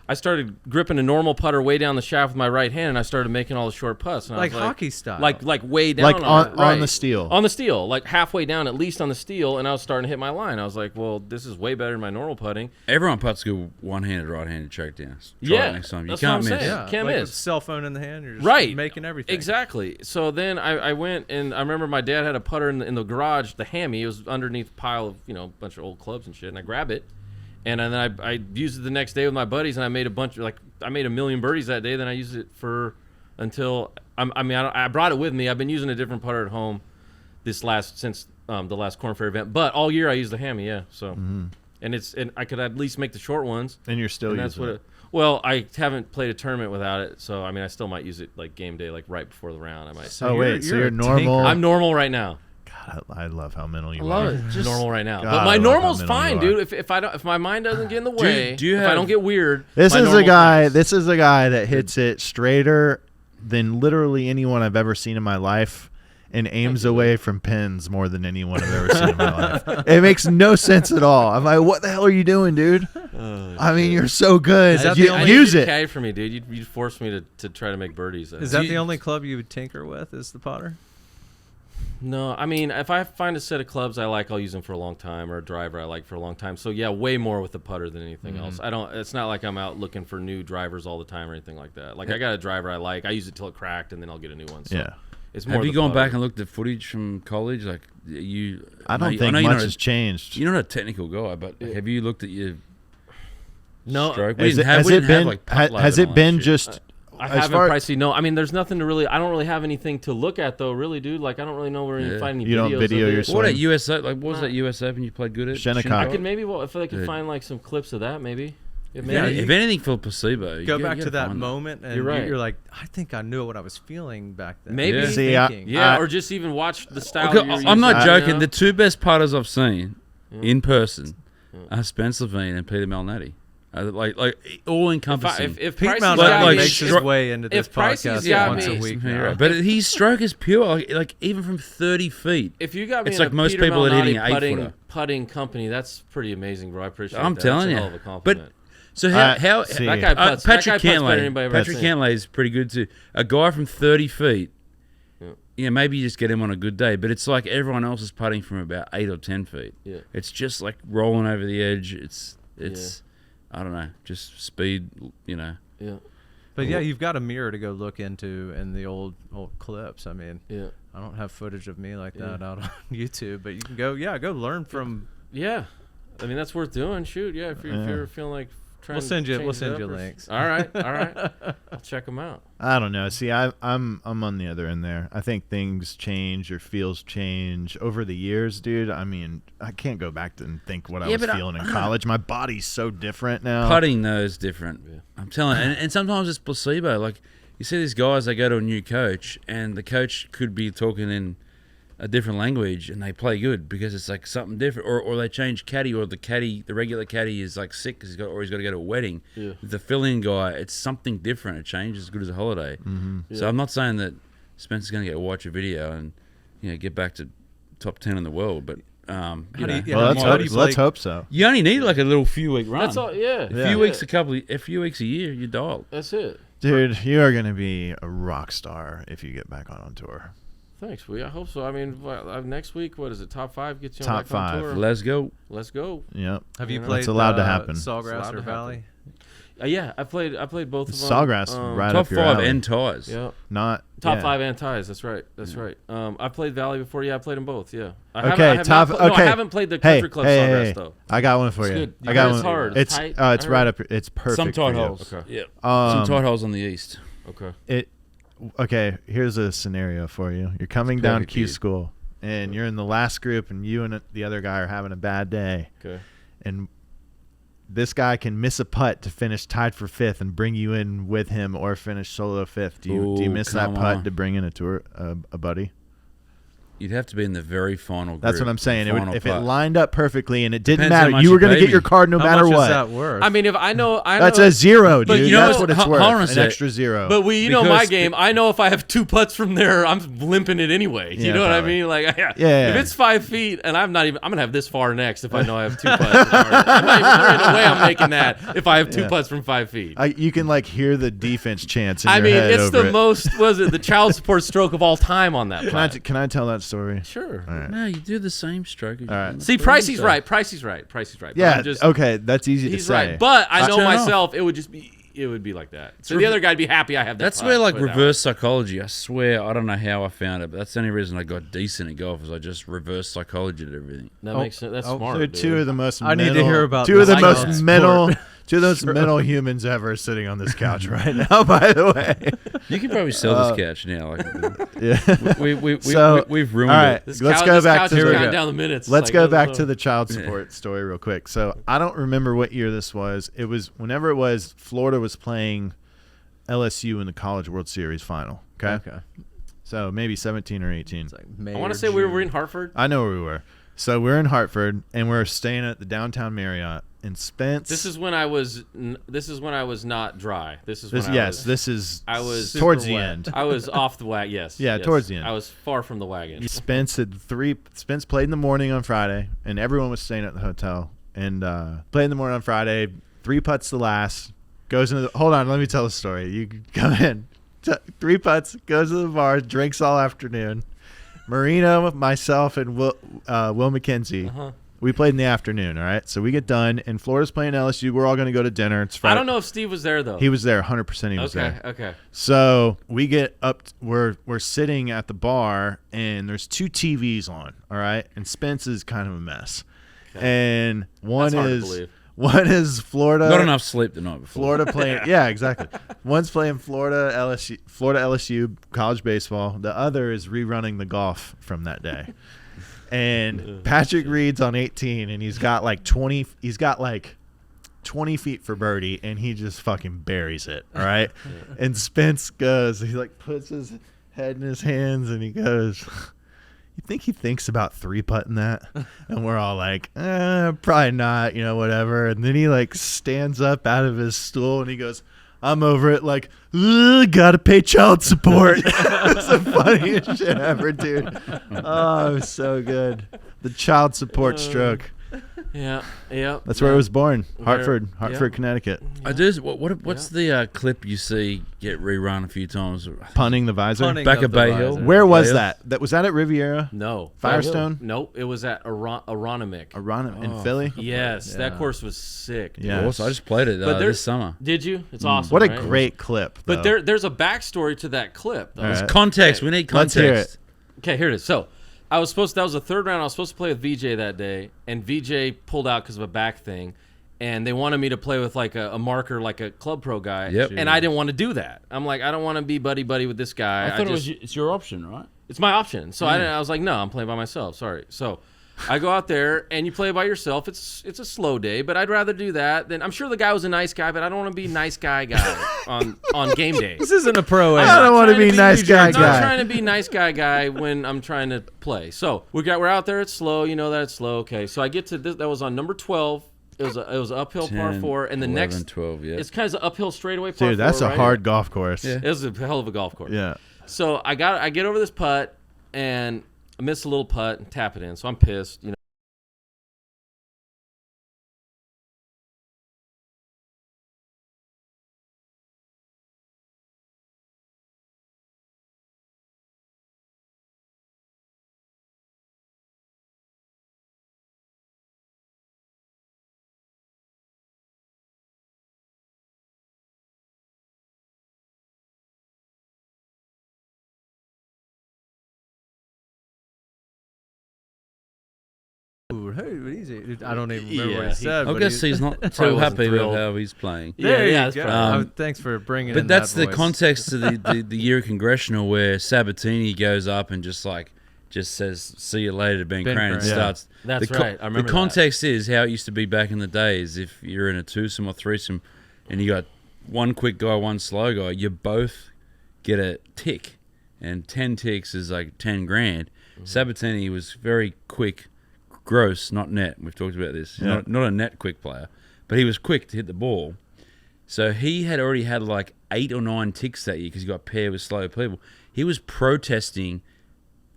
Speaker 3: I started gripping a normal putter way down the shaft with my right hand, and I started making all the short putts. And
Speaker 2: Like
Speaker 3: I was
Speaker 2: hockey style.
Speaker 3: Like way down.
Speaker 1: Like
Speaker 3: on it, right.
Speaker 1: on the steel.
Speaker 3: On the steel, like halfway down, at least on the steel, and I was starting to hit my line. I was like, well, this is way better than my normal putting.
Speaker 4: Everyone puts good one-handed, right-handed choke down. Try it next time. You
Speaker 3: that's
Speaker 4: can't
Speaker 3: what I'm
Speaker 4: miss.
Speaker 3: saying.
Speaker 2: Yeah,
Speaker 3: Can't
Speaker 2: like
Speaker 3: miss.
Speaker 2: with cell phone in the hand, you're just
Speaker 3: Right.
Speaker 2: making everything.
Speaker 3: Exactly. So then I went, and I remember my dad had a putter in the garage, the hammy. It was underneath a pile of, a bunch of old clubs and shit, and I grab it. And then I used it the next day with my buddies, and I made I made a million birdies that day. Then I used it until I brought it with me. I've been using a different putter at home since the last Korn Ferry event, but all year I use the hammy. Yeah, so and I could at least make the short ones.
Speaker 1: And you're still using it.
Speaker 3: Well, I haven't played a tournament without it, so I still might use it like game day, like right before the round. I might.
Speaker 1: So you're
Speaker 2: a
Speaker 1: normal.
Speaker 3: I'm normal right now.
Speaker 1: God, I love how mental you
Speaker 3: I love
Speaker 1: are.
Speaker 3: it. Just normal right now.
Speaker 1: God,
Speaker 3: But
Speaker 1: I
Speaker 3: my
Speaker 1: love
Speaker 3: normal's
Speaker 1: how mental
Speaker 3: fine,
Speaker 1: you are.
Speaker 3: dude. If my mind doesn't get in the way,
Speaker 4: do you
Speaker 3: if I
Speaker 4: have-
Speaker 3: don't get weird.
Speaker 1: This
Speaker 3: my
Speaker 1: is a
Speaker 3: normal
Speaker 1: guy.
Speaker 3: things.
Speaker 1: This is a guy that hits it straighter than literally anyone I've ever seen in my life, and aims away from pins more than anyone I've ever seen in my life. It makes no sense at all. I'm like, what the hell are you doing, dude? I mean, you're so good.
Speaker 2: Is that
Speaker 1: You-
Speaker 2: the only-
Speaker 1: use it.
Speaker 3: Okay for me, dude. You forced me to try to make birdies.
Speaker 2: Is that the only club you would tinker with? Is the putter?
Speaker 3: No, I mean, if I find a set of clubs I like, I'll use them for a long time, or a driver I like for a long time. So yeah, way more with the putter than anything else. It's not like I'm out looking for new drivers all the time or anything like that. Like I got a driver I like, I use it till it cracked, and then I'll get a new one. So
Speaker 1: Yeah.
Speaker 3: it's more.
Speaker 4: Have you
Speaker 3: the
Speaker 4: gone
Speaker 3: putter.
Speaker 4: back and looked at footage from college? Like
Speaker 1: I don't think much has changed.
Speaker 4: You're not a technical guy, but have you looked at your
Speaker 3: No,
Speaker 4: stroke?
Speaker 1: Has it been just?
Speaker 3: I
Speaker 1: as
Speaker 3: haven't
Speaker 1: far-
Speaker 3: pricey. No, I mean, there's nothing to really. I don't really have anything to look at though, really, dude. Like, I don't really know where you find any
Speaker 1: You don't
Speaker 3: videos
Speaker 1: video
Speaker 3: of
Speaker 1: your
Speaker 3: it.
Speaker 1: swing?
Speaker 4: What at US Open? Like, what was that US Open you played good at?
Speaker 1: Shinnecock.
Speaker 3: I could maybe. Well, if I could
Speaker 4: Good.
Speaker 3: find like some clips of that, maybe.
Speaker 4: If anything, for placebo.
Speaker 2: Go back to that moment, and
Speaker 3: You're right.
Speaker 2: you're like, I think I knew what I was feeling back then.
Speaker 3: Maybe.
Speaker 2: What were you
Speaker 1: See,
Speaker 2: thinking?
Speaker 3: Yeah,
Speaker 1: I-
Speaker 3: or just even watch the style.
Speaker 4: Okay,
Speaker 3: you're
Speaker 4: I'm not
Speaker 3: using,
Speaker 4: joking.
Speaker 3: you know?
Speaker 4: The two best putters I've seen in person are Spence Levin and Peter Malnati. Like all encompassing.
Speaker 3: If
Speaker 2: Pete
Speaker 3: Pricey's
Speaker 2: Malnati
Speaker 3: got me-
Speaker 2: makes his way into this
Speaker 3: if Pricey's
Speaker 2: podcast
Speaker 3: got
Speaker 2: once
Speaker 3: me-
Speaker 2: a week
Speaker 4: Yeah,
Speaker 2: now.
Speaker 4: right. But his stroke is pure. Like even from 30 feet.
Speaker 3: If you got me,
Speaker 4: It's
Speaker 3: in
Speaker 4: like
Speaker 3: a
Speaker 4: most
Speaker 3: Peter
Speaker 4: people that are hitting
Speaker 3: Malnati
Speaker 4: an 8-footer.
Speaker 3: putting company, that's pretty amazing, bro. I appreciate
Speaker 4: I'm
Speaker 3: that.
Speaker 4: telling
Speaker 3: that's
Speaker 4: you.
Speaker 3: a hell of a compliment.
Speaker 4: So how
Speaker 1: see.
Speaker 3: that guy puts. that guy
Speaker 4: Patrick
Speaker 3: puts better than
Speaker 4: Cantlay.
Speaker 3: anybody I've ever
Speaker 4: Patrick
Speaker 3: seen.
Speaker 4: Cantlay is pretty good too. A guy from 30 feet.
Speaker 3: Yeah.
Speaker 4: Yeah, maybe you just get him on a good day, but it's like everyone else is putting from about 8 or 10 feet.
Speaker 3: Yeah.
Speaker 4: It's just like rolling over the edge. It's I don't know, just speed.
Speaker 3: Yeah.
Speaker 2: But yeah, you've got a mirror to go look into in the old clips. I mean,
Speaker 3: Yeah.
Speaker 2: I don't have footage of me like that out on YouTube, but you can go learn from.
Speaker 3: Yeah. I mean, that's worth doing. Shoot. Yeah. If you're feeling like trying
Speaker 2: We'll send
Speaker 3: to
Speaker 2: you
Speaker 3: change it up
Speaker 2: you
Speaker 3: or-
Speaker 2: links.
Speaker 3: All right. All right. I'll check them out.
Speaker 1: I don't know. See, I'm on the other end there. I think things change or feels change over the years, dude. I mean, I can't go back and think what I was feeling in college. My body's so different now.
Speaker 4: Putting though is different.
Speaker 3: Yeah.
Speaker 4: I'm telling you. And sometimes it's placebo. Like you see these guys, they go to a new coach, and the coach could be talking in a different language, and they play good because it's like something different, or they change caddy, or the regular caddy is like sick because he's got to go to a wedding.
Speaker 3: Yeah.
Speaker 4: The fill-in guy, it's something different. It changes as good as a holiday. So I'm not saying that Spencer's going to get watch a video and get back to top 10 in the world, but
Speaker 2: do you- yeah,
Speaker 1: Well,
Speaker 2: how do you
Speaker 1: let's
Speaker 2: play-
Speaker 1: hope so.
Speaker 4: you only need like a little few week run.
Speaker 3: That's all. Yeah.
Speaker 4: A few weeks, a few weeks a year, you're dialed.
Speaker 3: That's it.
Speaker 1: Dude, you are going to be a rock star if you get back on tour.
Speaker 3: Thanks, I hope so. I mean, next week, what is it? Top 5 gets you
Speaker 1: Top
Speaker 3: back on
Speaker 1: 5.
Speaker 3: tour.
Speaker 4: Let's go.
Speaker 3: Let's go.
Speaker 1: Yep.
Speaker 2: Have you
Speaker 3: That's
Speaker 2: played
Speaker 1: allowed to happen.
Speaker 2: Sawgrass
Speaker 3: It's allowed
Speaker 2: or
Speaker 3: to
Speaker 2: Valley?
Speaker 3: Yeah, I played both of them.
Speaker 1: Sawgrass, right
Speaker 4: Top
Speaker 1: up your
Speaker 4: 5
Speaker 1: alley.
Speaker 4: and ties.
Speaker 3: Yeah.
Speaker 1: Not
Speaker 3: Top
Speaker 1: yeah.
Speaker 3: 5 and ties. That's right. I played Valley before. Yeah, I played them both. Yeah. I
Speaker 1: Okay,
Speaker 3: haven't,
Speaker 1: top.
Speaker 3: no,
Speaker 1: Okay,
Speaker 3: I haven't played the Country Club Sawgrass
Speaker 1: hey.
Speaker 3: though.
Speaker 1: I got one for
Speaker 3: It's
Speaker 1: you.
Speaker 3: good.
Speaker 1: I got
Speaker 3: It's
Speaker 1: one.
Speaker 3: hard.
Speaker 1: It's
Speaker 3: tight.
Speaker 1: it's
Speaker 3: I
Speaker 1: right
Speaker 3: heard.
Speaker 1: up. It's perfect.
Speaker 4: Some tight
Speaker 1: for you.
Speaker 4: holes.
Speaker 3: Okay.
Speaker 4: Yeah. Some tight holes on the east.
Speaker 3: Okay.
Speaker 1: Okay, here's a scenario for you. You're coming down
Speaker 4: Perfect,
Speaker 1: Q
Speaker 4: dude.
Speaker 1: school, and you're in the last group, and you and the other guy are having a bad day.
Speaker 3: Okay.
Speaker 1: And this guy can miss a putt to finish tied for 5th and bring you in with him, or finish solo 5th. Do you
Speaker 4: Ooh,
Speaker 1: miss that
Speaker 4: come
Speaker 1: putt
Speaker 4: on.
Speaker 1: to bring in a buddy?
Speaker 4: You'd have to be in the very final group.
Speaker 1: That's what I'm saying.
Speaker 4: Final
Speaker 1: If it
Speaker 4: putt.
Speaker 1: lined up perfectly and it didn't
Speaker 4: Depends how
Speaker 1: matter,
Speaker 4: much
Speaker 1: you
Speaker 4: you
Speaker 1: were going to
Speaker 4: pay
Speaker 1: get
Speaker 4: me.
Speaker 1: your card no
Speaker 2: How
Speaker 1: matter
Speaker 2: much
Speaker 1: what.
Speaker 2: is that worth?
Speaker 3: I mean, if I know,
Speaker 1: That's a 0,
Speaker 3: But
Speaker 1: dude.
Speaker 3: you know
Speaker 1: That's
Speaker 3: what-
Speaker 1: what it's
Speaker 4: hold
Speaker 1: worth.
Speaker 4: on a
Speaker 1: An
Speaker 4: sec.
Speaker 1: extra 0.
Speaker 3: But you know my
Speaker 4: Because
Speaker 3: game. I know if I have 2 putts from there, I'm limping it anyway. You
Speaker 1: Yeah,
Speaker 3: know what
Speaker 1: probably.
Speaker 3: I mean? Like, yeah.
Speaker 1: Yeah.
Speaker 3: If it's 5 feet and I'm gonna have this far next if I know I have 2 putts. There ain't no way I'm making that if I have 2 putts from 5 feet.
Speaker 1: You can like hear the defense chants in
Speaker 3: I
Speaker 1: your
Speaker 3: mean,
Speaker 1: head
Speaker 3: it's
Speaker 1: over
Speaker 3: the
Speaker 1: it.
Speaker 3: most the child support stroke of all time on that putt.
Speaker 1: Can I tell that story?
Speaker 3: Sure.
Speaker 1: All right.
Speaker 4: No, you do the same stroke. As
Speaker 1: All right.
Speaker 3: See, Pricey's right. Pricey's right. But
Speaker 1: Yeah.
Speaker 3: I'm just,
Speaker 1: Okay. That's easy to
Speaker 3: he's
Speaker 1: say.
Speaker 3: right. But I know
Speaker 4: Turn off.
Speaker 3: myself, it would be like that. So the other guy'd be happy I have that.
Speaker 4: That's
Speaker 3: putt,
Speaker 4: where like
Speaker 3: put it that
Speaker 4: reverse psychology. I swear, I don't know how I found it, but that's the only reason I got decent at golf is I just reverse psychology at everything.
Speaker 3: way. That makes sense. That's smart.
Speaker 1: They're
Speaker 3: dude.
Speaker 1: two of the most.
Speaker 2: I need to
Speaker 1: mental-
Speaker 2: hear about
Speaker 1: two of
Speaker 2: this
Speaker 1: the
Speaker 2: child
Speaker 1: most
Speaker 2: support.
Speaker 1: mental. Two of those mental humans ever sitting on this couch right now. By the way.
Speaker 4: You can probably sell this couch now. Like,
Speaker 1: Yeah.
Speaker 4: we've ruined
Speaker 1: all right.
Speaker 4: it.
Speaker 3: This
Speaker 1: Let's
Speaker 3: couch-
Speaker 1: go
Speaker 3: this
Speaker 1: back
Speaker 3: couch
Speaker 1: to
Speaker 3: is
Speaker 1: the.
Speaker 3: counting down the minutes.
Speaker 1: Let's
Speaker 3: Like,
Speaker 1: go
Speaker 3: let's
Speaker 1: back
Speaker 3: go.
Speaker 1: to the child support story real quick. So I don't remember what year this was. It was whenever it was. Florida was playing LSU in the College World Series final. Okay. So maybe 17 or 18.
Speaker 2: It's like May
Speaker 3: I want
Speaker 2: or
Speaker 3: to say we were
Speaker 2: June.
Speaker 3: in Hartford.
Speaker 1: I know where we were. So we're in Hartford and we're staying at the downtown Marriott. And Spence.
Speaker 3: This is when I was not dry. This is when
Speaker 1: I was
Speaker 3: super
Speaker 1: towards the
Speaker 2: wet.
Speaker 1: end.
Speaker 3: I was off the wagon. Yes.
Speaker 1: Yeah,
Speaker 3: yes.
Speaker 1: towards the end.
Speaker 3: I was far from the wagon.
Speaker 1: Spence played in the morning on Friday, and everyone was staying at the hotel. And played in the morning on Friday, 3 putts to last. Goes into hold on, let me tell the story. You come in, 3 putts, goes to the bar, drinks all afternoon. Marino, myself, and Will McKenzie. We played in the afternoon. All right, so we get done, and Florida's playing LSU. We're all going to go to dinner. It's Friday.
Speaker 3: I don't know if Steve was there though.
Speaker 1: He was there, 100%. He was there.
Speaker 3: Okay.
Speaker 1: So we get up. We're sitting at the bar, and there's 2 TVs on. All right, and Spence is kind of a mess. And one
Speaker 3: That's hard to believe.
Speaker 1: one is Florida.
Speaker 4: Not enough sleep the night before.
Speaker 1: Florida playing. Yeah, exactly. One's playing Florida LSU college baseball. The other is rerunning the golf from that day. And Patrick Reed's on 18, and he's got like 20. He's got like 20 feet for birdie, and he just fucking buries it. All right. And Spence goes. He like puts his head in his hands, and he goes, "You think he thinks about 3-putting that?" And we're all like, probably not, whatever. And then he like stands up out of his stool and he goes, "I'm over it. Like, gotta pay child support." It's the funniest shit ever, dude. Oh, it was so good. The child support stroke.
Speaker 3: Yeah.
Speaker 1: That's where it was born. Hartford,
Speaker 3: yeah.
Speaker 1: Connecticut.
Speaker 4: I just what's the clip you see get rerun a few times?
Speaker 1: Punning the visor.
Speaker 2: Punning
Speaker 4: Back
Speaker 2: of
Speaker 4: of
Speaker 2: the
Speaker 4: Bay
Speaker 2: visor.
Speaker 4: Hill.
Speaker 1: Where was
Speaker 4: Yeah.
Speaker 1: that? Was that at Riviera?
Speaker 3: No.
Speaker 1: Firestone?
Speaker 3: Nope. It was at Aronimink.
Speaker 1: In Philly?
Speaker 3: Yes,
Speaker 2: Yeah.
Speaker 3: that course was sick.
Speaker 1: Yeah.
Speaker 4: Also, I just played it
Speaker 3: But
Speaker 4: this summer.
Speaker 3: Did you? It's awesome.
Speaker 1: What a
Speaker 3: right?
Speaker 1: great clip.
Speaker 3: But
Speaker 1: though.
Speaker 3: there's a backstory to that clip. Though.
Speaker 1: All right.
Speaker 4: Context. We need
Speaker 1: Let's
Speaker 4: context.
Speaker 1: hear it.
Speaker 3: Okay, here it is. So that was the third round. I was supposed to play with VJ that day, and VJ pulled out because of a back thing, and they wanted me to play with like a marker, like a Club Pro guy.
Speaker 4: Yep.
Speaker 3: And I didn't want to do that. I'm like, I don't want to be buddy with this guy.
Speaker 4: I thought it's your option, right?
Speaker 3: It's my option. So I was like, no, I'm playing by myself. Sorry. So I go out there and you play by yourself. It's a slow day, but I'd rather do that than I'm sure the guy was a nice guy, but I don't want to be nice guy on game day.
Speaker 2: This isn't a pro.
Speaker 1: I don't want to be nice guy
Speaker 3: I'm not
Speaker 1: guy.
Speaker 3: trying to be nice guy when I'm trying to play. So we're out there. It's slow. You know that it's slow. Okay. So I get to this. That was on number 12. It was an uphill par
Speaker 4: 10,
Speaker 3: 4, and the
Speaker 4: 11,
Speaker 3: next
Speaker 4: 12. Yeah.
Speaker 3: it's kind of an uphill straightaway par 4.
Speaker 1: Dude, that's a
Speaker 3: right?
Speaker 1: hard golf course.
Speaker 4: Yeah.
Speaker 3: It was a hell of a golf course.
Speaker 1: Yeah.
Speaker 3: So I get over this putt and I miss a little putt and tap it in. So I'm pissed.
Speaker 2: Ooh, hey, easy. I don't even remember what
Speaker 3: Yeah,
Speaker 2: he said.
Speaker 4: I
Speaker 2: but
Speaker 4: guess he's not too
Speaker 3: wasn't
Speaker 4: happy with
Speaker 3: thrilled.
Speaker 4: how he's playing.
Speaker 2: There
Speaker 3: Yeah,
Speaker 2: you
Speaker 3: that's
Speaker 2: go.
Speaker 3: probably-
Speaker 2: Thanks for bringing
Speaker 4: But
Speaker 2: in
Speaker 4: that's
Speaker 2: that
Speaker 4: the
Speaker 2: voice.
Speaker 4: context to the year congressional where Sabbatini goes up and just says "see you later" to Ben
Speaker 2: Ben
Speaker 4: Crane and
Speaker 2: Crane.
Speaker 4: starts.
Speaker 3: That's
Speaker 4: the
Speaker 3: right. I remember
Speaker 4: the context is how it used to be back in the days. If you're in a twosome or threesome, and you got one quick guy, one slow guy, you both get a tick, and 10 ticks is like 10 grand. Sabbatini was very quick, gross, not net. We've talked about this.
Speaker 1: Yeah.
Speaker 4: Not a net quick player, but he was quick to hit the ball. So he had already had like 8 or 9 ticks that year because he got paired with slow people. He was protesting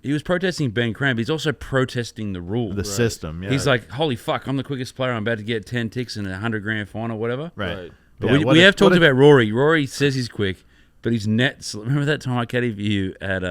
Speaker 4: Ben Crane, but he's also protesting the rule.
Speaker 1: The system. Yeah.
Speaker 4: He's like, holy fuck, I'm the quickest player. I'm about to get 10 ticks in a 100 grand fine or whatever.
Speaker 1: right.
Speaker 4: But
Speaker 1: Yeah,
Speaker 4: we have talked about Rory. Rory says he's quick, but his nets. Remember that time I caddied for you at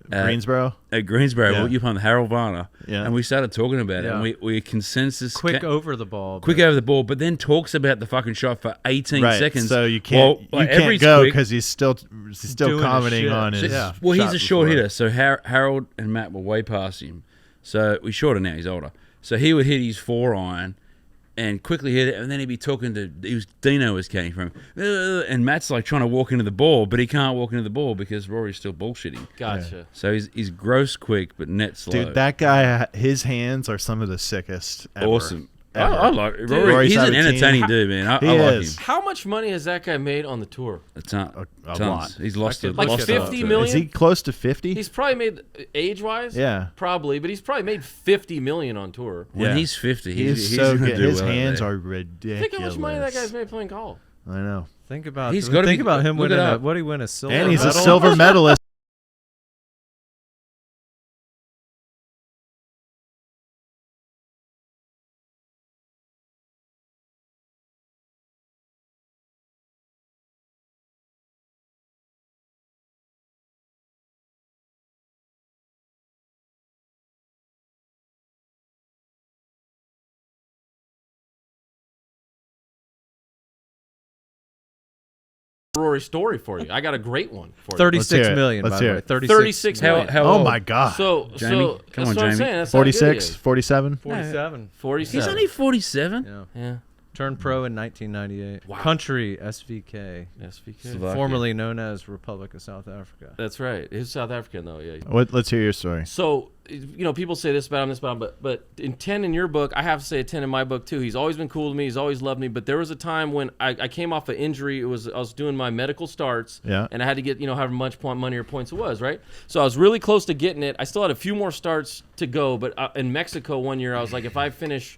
Speaker 1: Greensboro.
Speaker 4: At Greensboro,
Speaker 1: Yeah.
Speaker 4: you played with Harold Varner,
Speaker 1: Yeah.
Speaker 4: and we started talking about it,
Speaker 2: Yeah.
Speaker 4: and we consensus
Speaker 2: Quick over the ball.
Speaker 4: quick
Speaker 2: but-
Speaker 4: over the ball, but then talks about the fucking shot for 18
Speaker 1: Right.
Speaker 4: seconds.
Speaker 1: So you can't
Speaker 4: Well,
Speaker 1: you can't
Speaker 4: every
Speaker 1: go
Speaker 4: quick-
Speaker 1: because he's still
Speaker 2: Doing his
Speaker 1: commenting
Speaker 2: shit.
Speaker 1: on his.
Speaker 2: Yeah.
Speaker 4: Well, he's
Speaker 1: shot
Speaker 4: a short
Speaker 1: before.
Speaker 4: hitter, so Harold and Matt were way past him. So he's shorter now, he's older. So he would hit his 4-iron and quickly hit it, and then he'd be talking to Dino was caddying from him, and Matt's like trying to walk into the ball, but he can't walk into the ball because Rory's still bullshitting.
Speaker 3: Gotcha.
Speaker 4: So he's gross quick, but net slow.
Speaker 1: Dude, that guy, his hands are some of the sickest ever.
Speaker 4: awesome.
Speaker 1: Ever.
Speaker 4: I like Rory.
Speaker 1: Rory
Speaker 4: He's an
Speaker 1: Sabbatini.
Speaker 4: entertaining dude, man.
Speaker 1: He
Speaker 4: I like
Speaker 1: is.
Speaker 4: him.
Speaker 3: How much money has that guy made on the tour?
Speaker 4: A ton,
Speaker 1: A
Speaker 4: tons.
Speaker 1: lot.
Speaker 4: He's lost
Speaker 2: Like
Speaker 4: lost
Speaker 3: 50
Speaker 4: it.
Speaker 3: million?
Speaker 1: Is he close to 50?
Speaker 3: He's probably made age-wise.
Speaker 1: Yeah.
Speaker 3: Probably, but he's probably made 50 million on tour.
Speaker 4: When
Speaker 1: Yeah.
Speaker 4: he's 50,
Speaker 1: He's
Speaker 4: he's
Speaker 1: so
Speaker 4: gonna
Speaker 1: good.
Speaker 4: do
Speaker 1: His
Speaker 4: well out
Speaker 1: hands
Speaker 4: there.
Speaker 1: are ridiculous.
Speaker 3: Think how much money that guy's made playing golf.
Speaker 1: I know.
Speaker 2: Think about
Speaker 4: He's gotta
Speaker 2: think
Speaker 4: be-
Speaker 2: about him
Speaker 4: look it
Speaker 2: winning.
Speaker 4: up.
Speaker 2: What did he win? A silver
Speaker 1: And he's a
Speaker 2: medal?
Speaker 1: silver medalist.
Speaker 3: Rory story for you. I got a great one for you.
Speaker 2: 36
Speaker 1: hear it.
Speaker 2: million,
Speaker 1: Let's
Speaker 2: by the
Speaker 1: hear
Speaker 2: way.
Speaker 1: it.
Speaker 3: 36 million.
Speaker 4: How
Speaker 1: Oh
Speaker 4: old?
Speaker 1: my God.
Speaker 3: So,
Speaker 4: Jamie?
Speaker 3: so
Speaker 4: Come
Speaker 3: that's
Speaker 4: on,
Speaker 3: what I'm
Speaker 4: Jamie.
Speaker 3: saying. That's how good he
Speaker 1: 46,
Speaker 3: is.
Speaker 1: 47?
Speaker 2: 47.
Speaker 3: 47.
Speaker 4: He's only 47.
Speaker 2: Yeah.
Speaker 3: Yeah.
Speaker 2: Turned pro in 1998.
Speaker 3: Wow.
Speaker 2: Country SVK,
Speaker 3: SVK.
Speaker 4: Slovakia.
Speaker 2: formerly known as Republic of South Africa.
Speaker 3: That's right. He's South African though. Yeah.
Speaker 1: Let's hear your story.
Speaker 3: So, people say this about him, this about him, but in 10 in your book, I have to say 10 in my book too. He's always been cool to me. He's always loved me. But there was a time when I came off an injury. I was doing my medical starts,
Speaker 1: Yeah.
Speaker 3: and I had to get however much money or points it was, right? So I was really close to getting it. I still had a few more starts to go, but in Mexico one year, I was like, if I finish.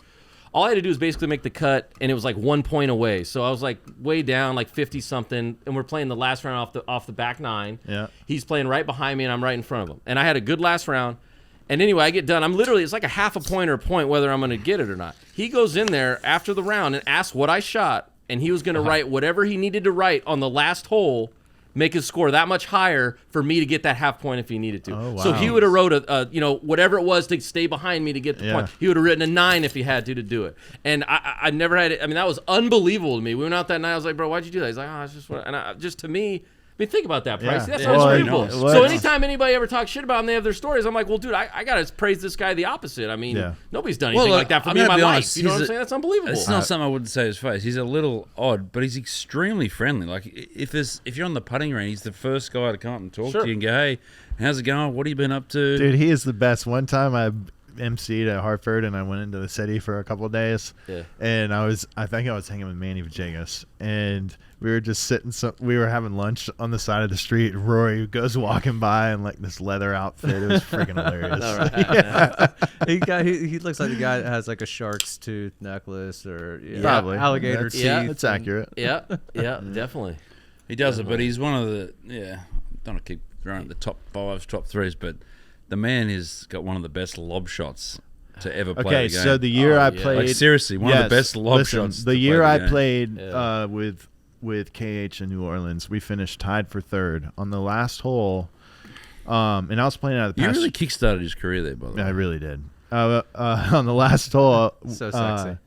Speaker 3: All I had to do was basically make the cut, and it was like 1 point away. So I was like way down, like 50 something, and we're playing the last round off the back nine.
Speaker 1: Yeah.
Speaker 3: He's playing right behind me, and I'm right in front of him. And I had a good last round. And anyway, I get done. It's like a half a point or a point whether I'm going to get it or not. He goes in there after the round and asks what I shot, and he was going to write whatever he needed to write on the last hole, make his score that much higher for me to get that half point if he needed to.
Speaker 1: Oh, wow.
Speaker 3: So he would have wrote whatever it was to stay behind me to get the
Speaker 1: Yeah.
Speaker 3: point. He would have written a 9 if he had to do it. And I never had it. I mean, that was unbelievable to me. We went out that night. I was like, bro, why'd you do that? He's like, it's just what. And just to me. I mean, think about that, Pricey.
Speaker 1: Yeah.
Speaker 3: That's
Speaker 1: Yeah.
Speaker 3: unbelievable.
Speaker 1: Well,
Speaker 3: So
Speaker 1: it's-
Speaker 3: anytime anybody ever talks shit about them, they have their stories. I'm like, well, dude, I got to praise this guy the opposite. I mean,
Speaker 1: Yeah.
Speaker 3: nobody's done anything
Speaker 4: Well,
Speaker 3: like that for
Speaker 4: I'm
Speaker 3: me in
Speaker 4: gonna
Speaker 3: my
Speaker 4: be
Speaker 3: life.
Speaker 4: honest,
Speaker 3: You know what I'm
Speaker 4: he's
Speaker 3: saying? That's unbelievable.
Speaker 4: It's not something I wouldn't say to his face. He's a little odd, but he's extremely friendly. Like if you're on the putting range, he's the first guy to come up and talk
Speaker 3: Sure.
Speaker 4: to you and go, "Hey, how's it going? What have you been up to?"
Speaker 1: Dude, he is the best. One time I emceed at Hartford, and I went into the city for a couple of days.
Speaker 3: Yeah.
Speaker 1: And I think I was hanging with Manny Vajegas, and we were just sitting. We were having lunch on the side of the street. Rory goes walking by in like this leather outfit. It was freaking hilarious.
Speaker 3: All right.
Speaker 2: He looks like the guy that has like a shark's tooth necklace or
Speaker 1: Probably
Speaker 2: alligator
Speaker 1: That's-
Speaker 2: teeth.
Speaker 3: Yeah,
Speaker 1: That's accurate.
Speaker 3: Yeah, definitely.
Speaker 4: He does it, but he's one of the don't want to keep throwing the top 5s, top 3s, but the man has got one of the best lob shots to ever play
Speaker 1: Okay,
Speaker 4: the game.
Speaker 1: so the year
Speaker 3: Oh,
Speaker 1: I
Speaker 3: yeah.
Speaker 1: played,
Speaker 4: Like, seriously, one of the
Speaker 1: yes,
Speaker 4: best lob
Speaker 1: listen,
Speaker 4: shots
Speaker 1: The
Speaker 4: to
Speaker 1: year
Speaker 4: play
Speaker 1: I
Speaker 4: the game.
Speaker 1: played
Speaker 3: Yeah.
Speaker 1: with KH in New Orleans, we finished tied for third on the last hole. And I was playing out of the
Speaker 4: You
Speaker 1: pasture.
Speaker 4: really kickstarted his career there, by the way.
Speaker 1: I really did. On the last hole,
Speaker 2: So sexy.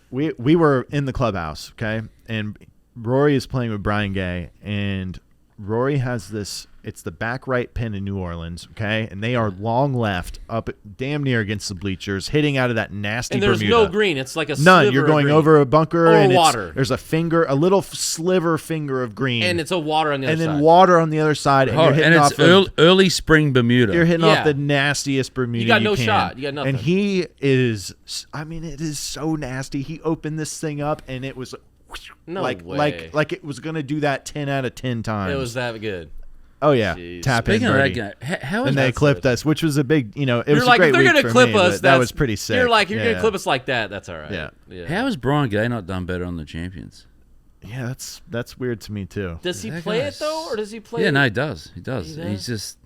Speaker 1: we were in the clubhouse, okay, and Rory is playing with Brian Gay, and Rory has this. It's the back right pin in New Orleans, okay, and they are long left, up damn near against the bleachers, hitting out of that nasty.
Speaker 3: And there's
Speaker 1: Bermuda.
Speaker 3: no green. It's like a
Speaker 1: none.
Speaker 3: sliver
Speaker 1: You're going
Speaker 3: of green.
Speaker 1: over a bunker
Speaker 3: Or
Speaker 1: and
Speaker 3: water.
Speaker 1: there's a little sliver finger of green,
Speaker 3: and it's a water on the other
Speaker 1: and
Speaker 3: side.
Speaker 1: then water on the other side, and you're hitting
Speaker 4: it's
Speaker 1: off
Speaker 4: early spring Bermuda.
Speaker 1: You're hitting
Speaker 3: Yeah.
Speaker 1: off the nastiest Bermuda.
Speaker 3: You got no
Speaker 1: can.
Speaker 3: shot. You got nothing.
Speaker 1: And he is. I mean, it is so nasty. He opened this thing up, and it was
Speaker 3: No
Speaker 1: like
Speaker 3: way.
Speaker 1: like it was gonna do that 10 out of 10 times.
Speaker 3: It was that good.
Speaker 1: Oh yeah,
Speaker 3: Jeez.
Speaker 1: tap
Speaker 4: Speaking
Speaker 1: in
Speaker 4: of
Speaker 1: birdie.
Speaker 4: that game, how is
Speaker 1: And they
Speaker 3: that
Speaker 1: clipped
Speaker 3: such-
Speaker 1: us, which was a big. It
Speaker 3: You're
Speaker 1: was
Speaker 3: like,
Speaker 1: a great
Speaker 3: if they're
Speaker 1: week
Speaker 3: gonna
Speaker 1: for
Speaker 3: clip
Speaker 1: me,
Speaker 3: us,
Speaker 1: but that was pretty sick.
Speaker 3: You're like, you're
Speaker 1: yeah.
Speaker 3: gonna clip us like that. That's all right.
Speaker 1: Yeah.
Speaker 4: how has Brian Gay not done better on the Champions?
Speaker 1: Yeah, that's weird to me too.
Speaker 3: Does he
Speaker 4: That
Speaker 3: play it
Speaker 4: guy's-
Speaker 3: though, or does he play?
Speaker 4: Yeah,
Speaker 3: it?
Speaker 4: no, he does. He does.
Speaker 3: He does?
Speaker 4: He's just.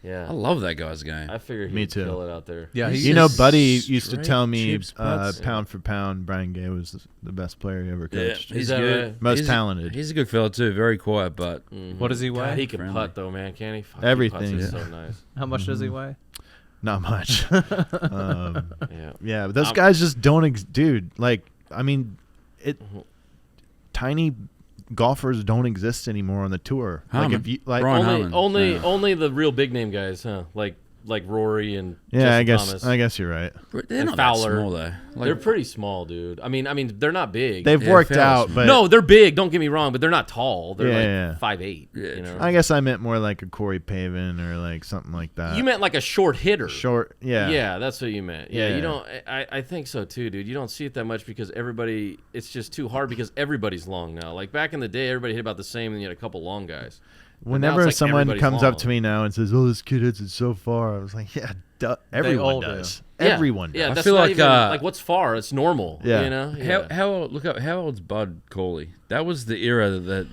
Speaker 3: Yeah.
Speaker 4: I love that guy's game.
Speaker 3: I figured
Speaker 1: Me
Speaker 3: he'd
Speaker 1: too.
Speaker 3: kill it out there.
Speaker 2: Yeah,
Speaker 4: He's
Speaker 2: he's
Speaker 1: You know,
Speaker 4: just
Speaker 1: Buddy used to
Speaker 4: straight
Speaker 1: tell me,
Speaker 4: chips, butts.
Speaker 1: pound for pound, Brian Gay was the best player he ever
Speaker 4: Yeah,
Speaker 1: coached.
Speaker 4: he's
Speaker 3: that
Speaker 4: good.
Speaker 3: right?
Speaker 1: Most
Speaker 4: He's-
Speaker 1: talented.
Speaker 4: He's a good fella too. Very quiet, but
Speaker 2: What does he weigh?
Speaker 3: God, he can
Speaker 4: Friendly.
Speaker 3: putt though, man. Can he? Fuck,
Speaker 1: Everything.
Speaker 3: He putts it
Speaker 1: Yeah.
Speaker 3: so nice.
Speaker 2: How much does he weigh?
Speaker 1: Not much.
Speaker 3: Yeah.
Speaker 1: Yeah, but those
Speaker 3: I'm-
Speaker 1: guys just don't, dude. Like, I mean, tiny golfers don't exist anymore on the tour.
Speaker 4: Harmon.
Speaker 1: Like if you like,
Speaker 4: Brian
Speaker 3: Only,
Speaker 4: Harmon.
Speaker 3: only,
Speaker 4: Yeah.
Speaker 3: only the real big name guys, huh? Like Rory and
Speaker 1: yeah,
Speaker 3: Justin Thomas.
Speaker 1: I guess you're right.
Speaker 4: they're
Speaker 3: And
Speaker 4: not
Speaker 3: Fowler.
Speaker 4: that small though. Like,
Speaker 3: They're pretty small, dude. I mean, they're not big.
Speaker 1: They've
Speaker 4: Yeah,
Speaker 1: worked
Speaker 4: Fowler's
Speaker 1: out, but
Speaker 3: no, they're big. Don't get me wrong, but they're not tall. They're
Speaker 1: Yeah,
Speaker 3: like 5'8".
Speaker 4: Yeah,
Speaker 3: You know.
Speaker 1: I guess I meant more like a Corey Pavin or like something like that.
Speaker 3: You meant like a short hitter.
Speaker 1: short? Yeah.
Speaker 3: Yeah, that's what you meant. Yeah,
Speaker 1: Yeah.
Speaker 3: you don't. I think so too, dude. You don't see it that much because everybody. It's just too hard because everybody's long now. Like back in the day, everybody hit about the same, and you had a couple long guys. But now
Speaker 1: Whenever
Speaker 3: it's like
Speaker 1: someone
Speaker 3: everybody's
Speaker 1: comes up
Speaker 3: long.
Speaker 1: to me now and says, "Oh, this kid hits it so far," I was like, "Yeah, everyone
Speaker 2: all do.
Speaker 1: does.
Speaker 3: Yeah.
Speaker 1: Everyone does."
Speaker 3: Yeah,
Speaker 4: I
Speaker 3: that's
Speaker 4: feel
Speaker 3: not
Speaker 4: like,
Speaker 3: even, like what's far. It's normal.
Speaker 1: Yeah.
Speaker 3: You know. Yeah.
Speaker 4: How old? Look up. How old's Bud Cauley? That was the era that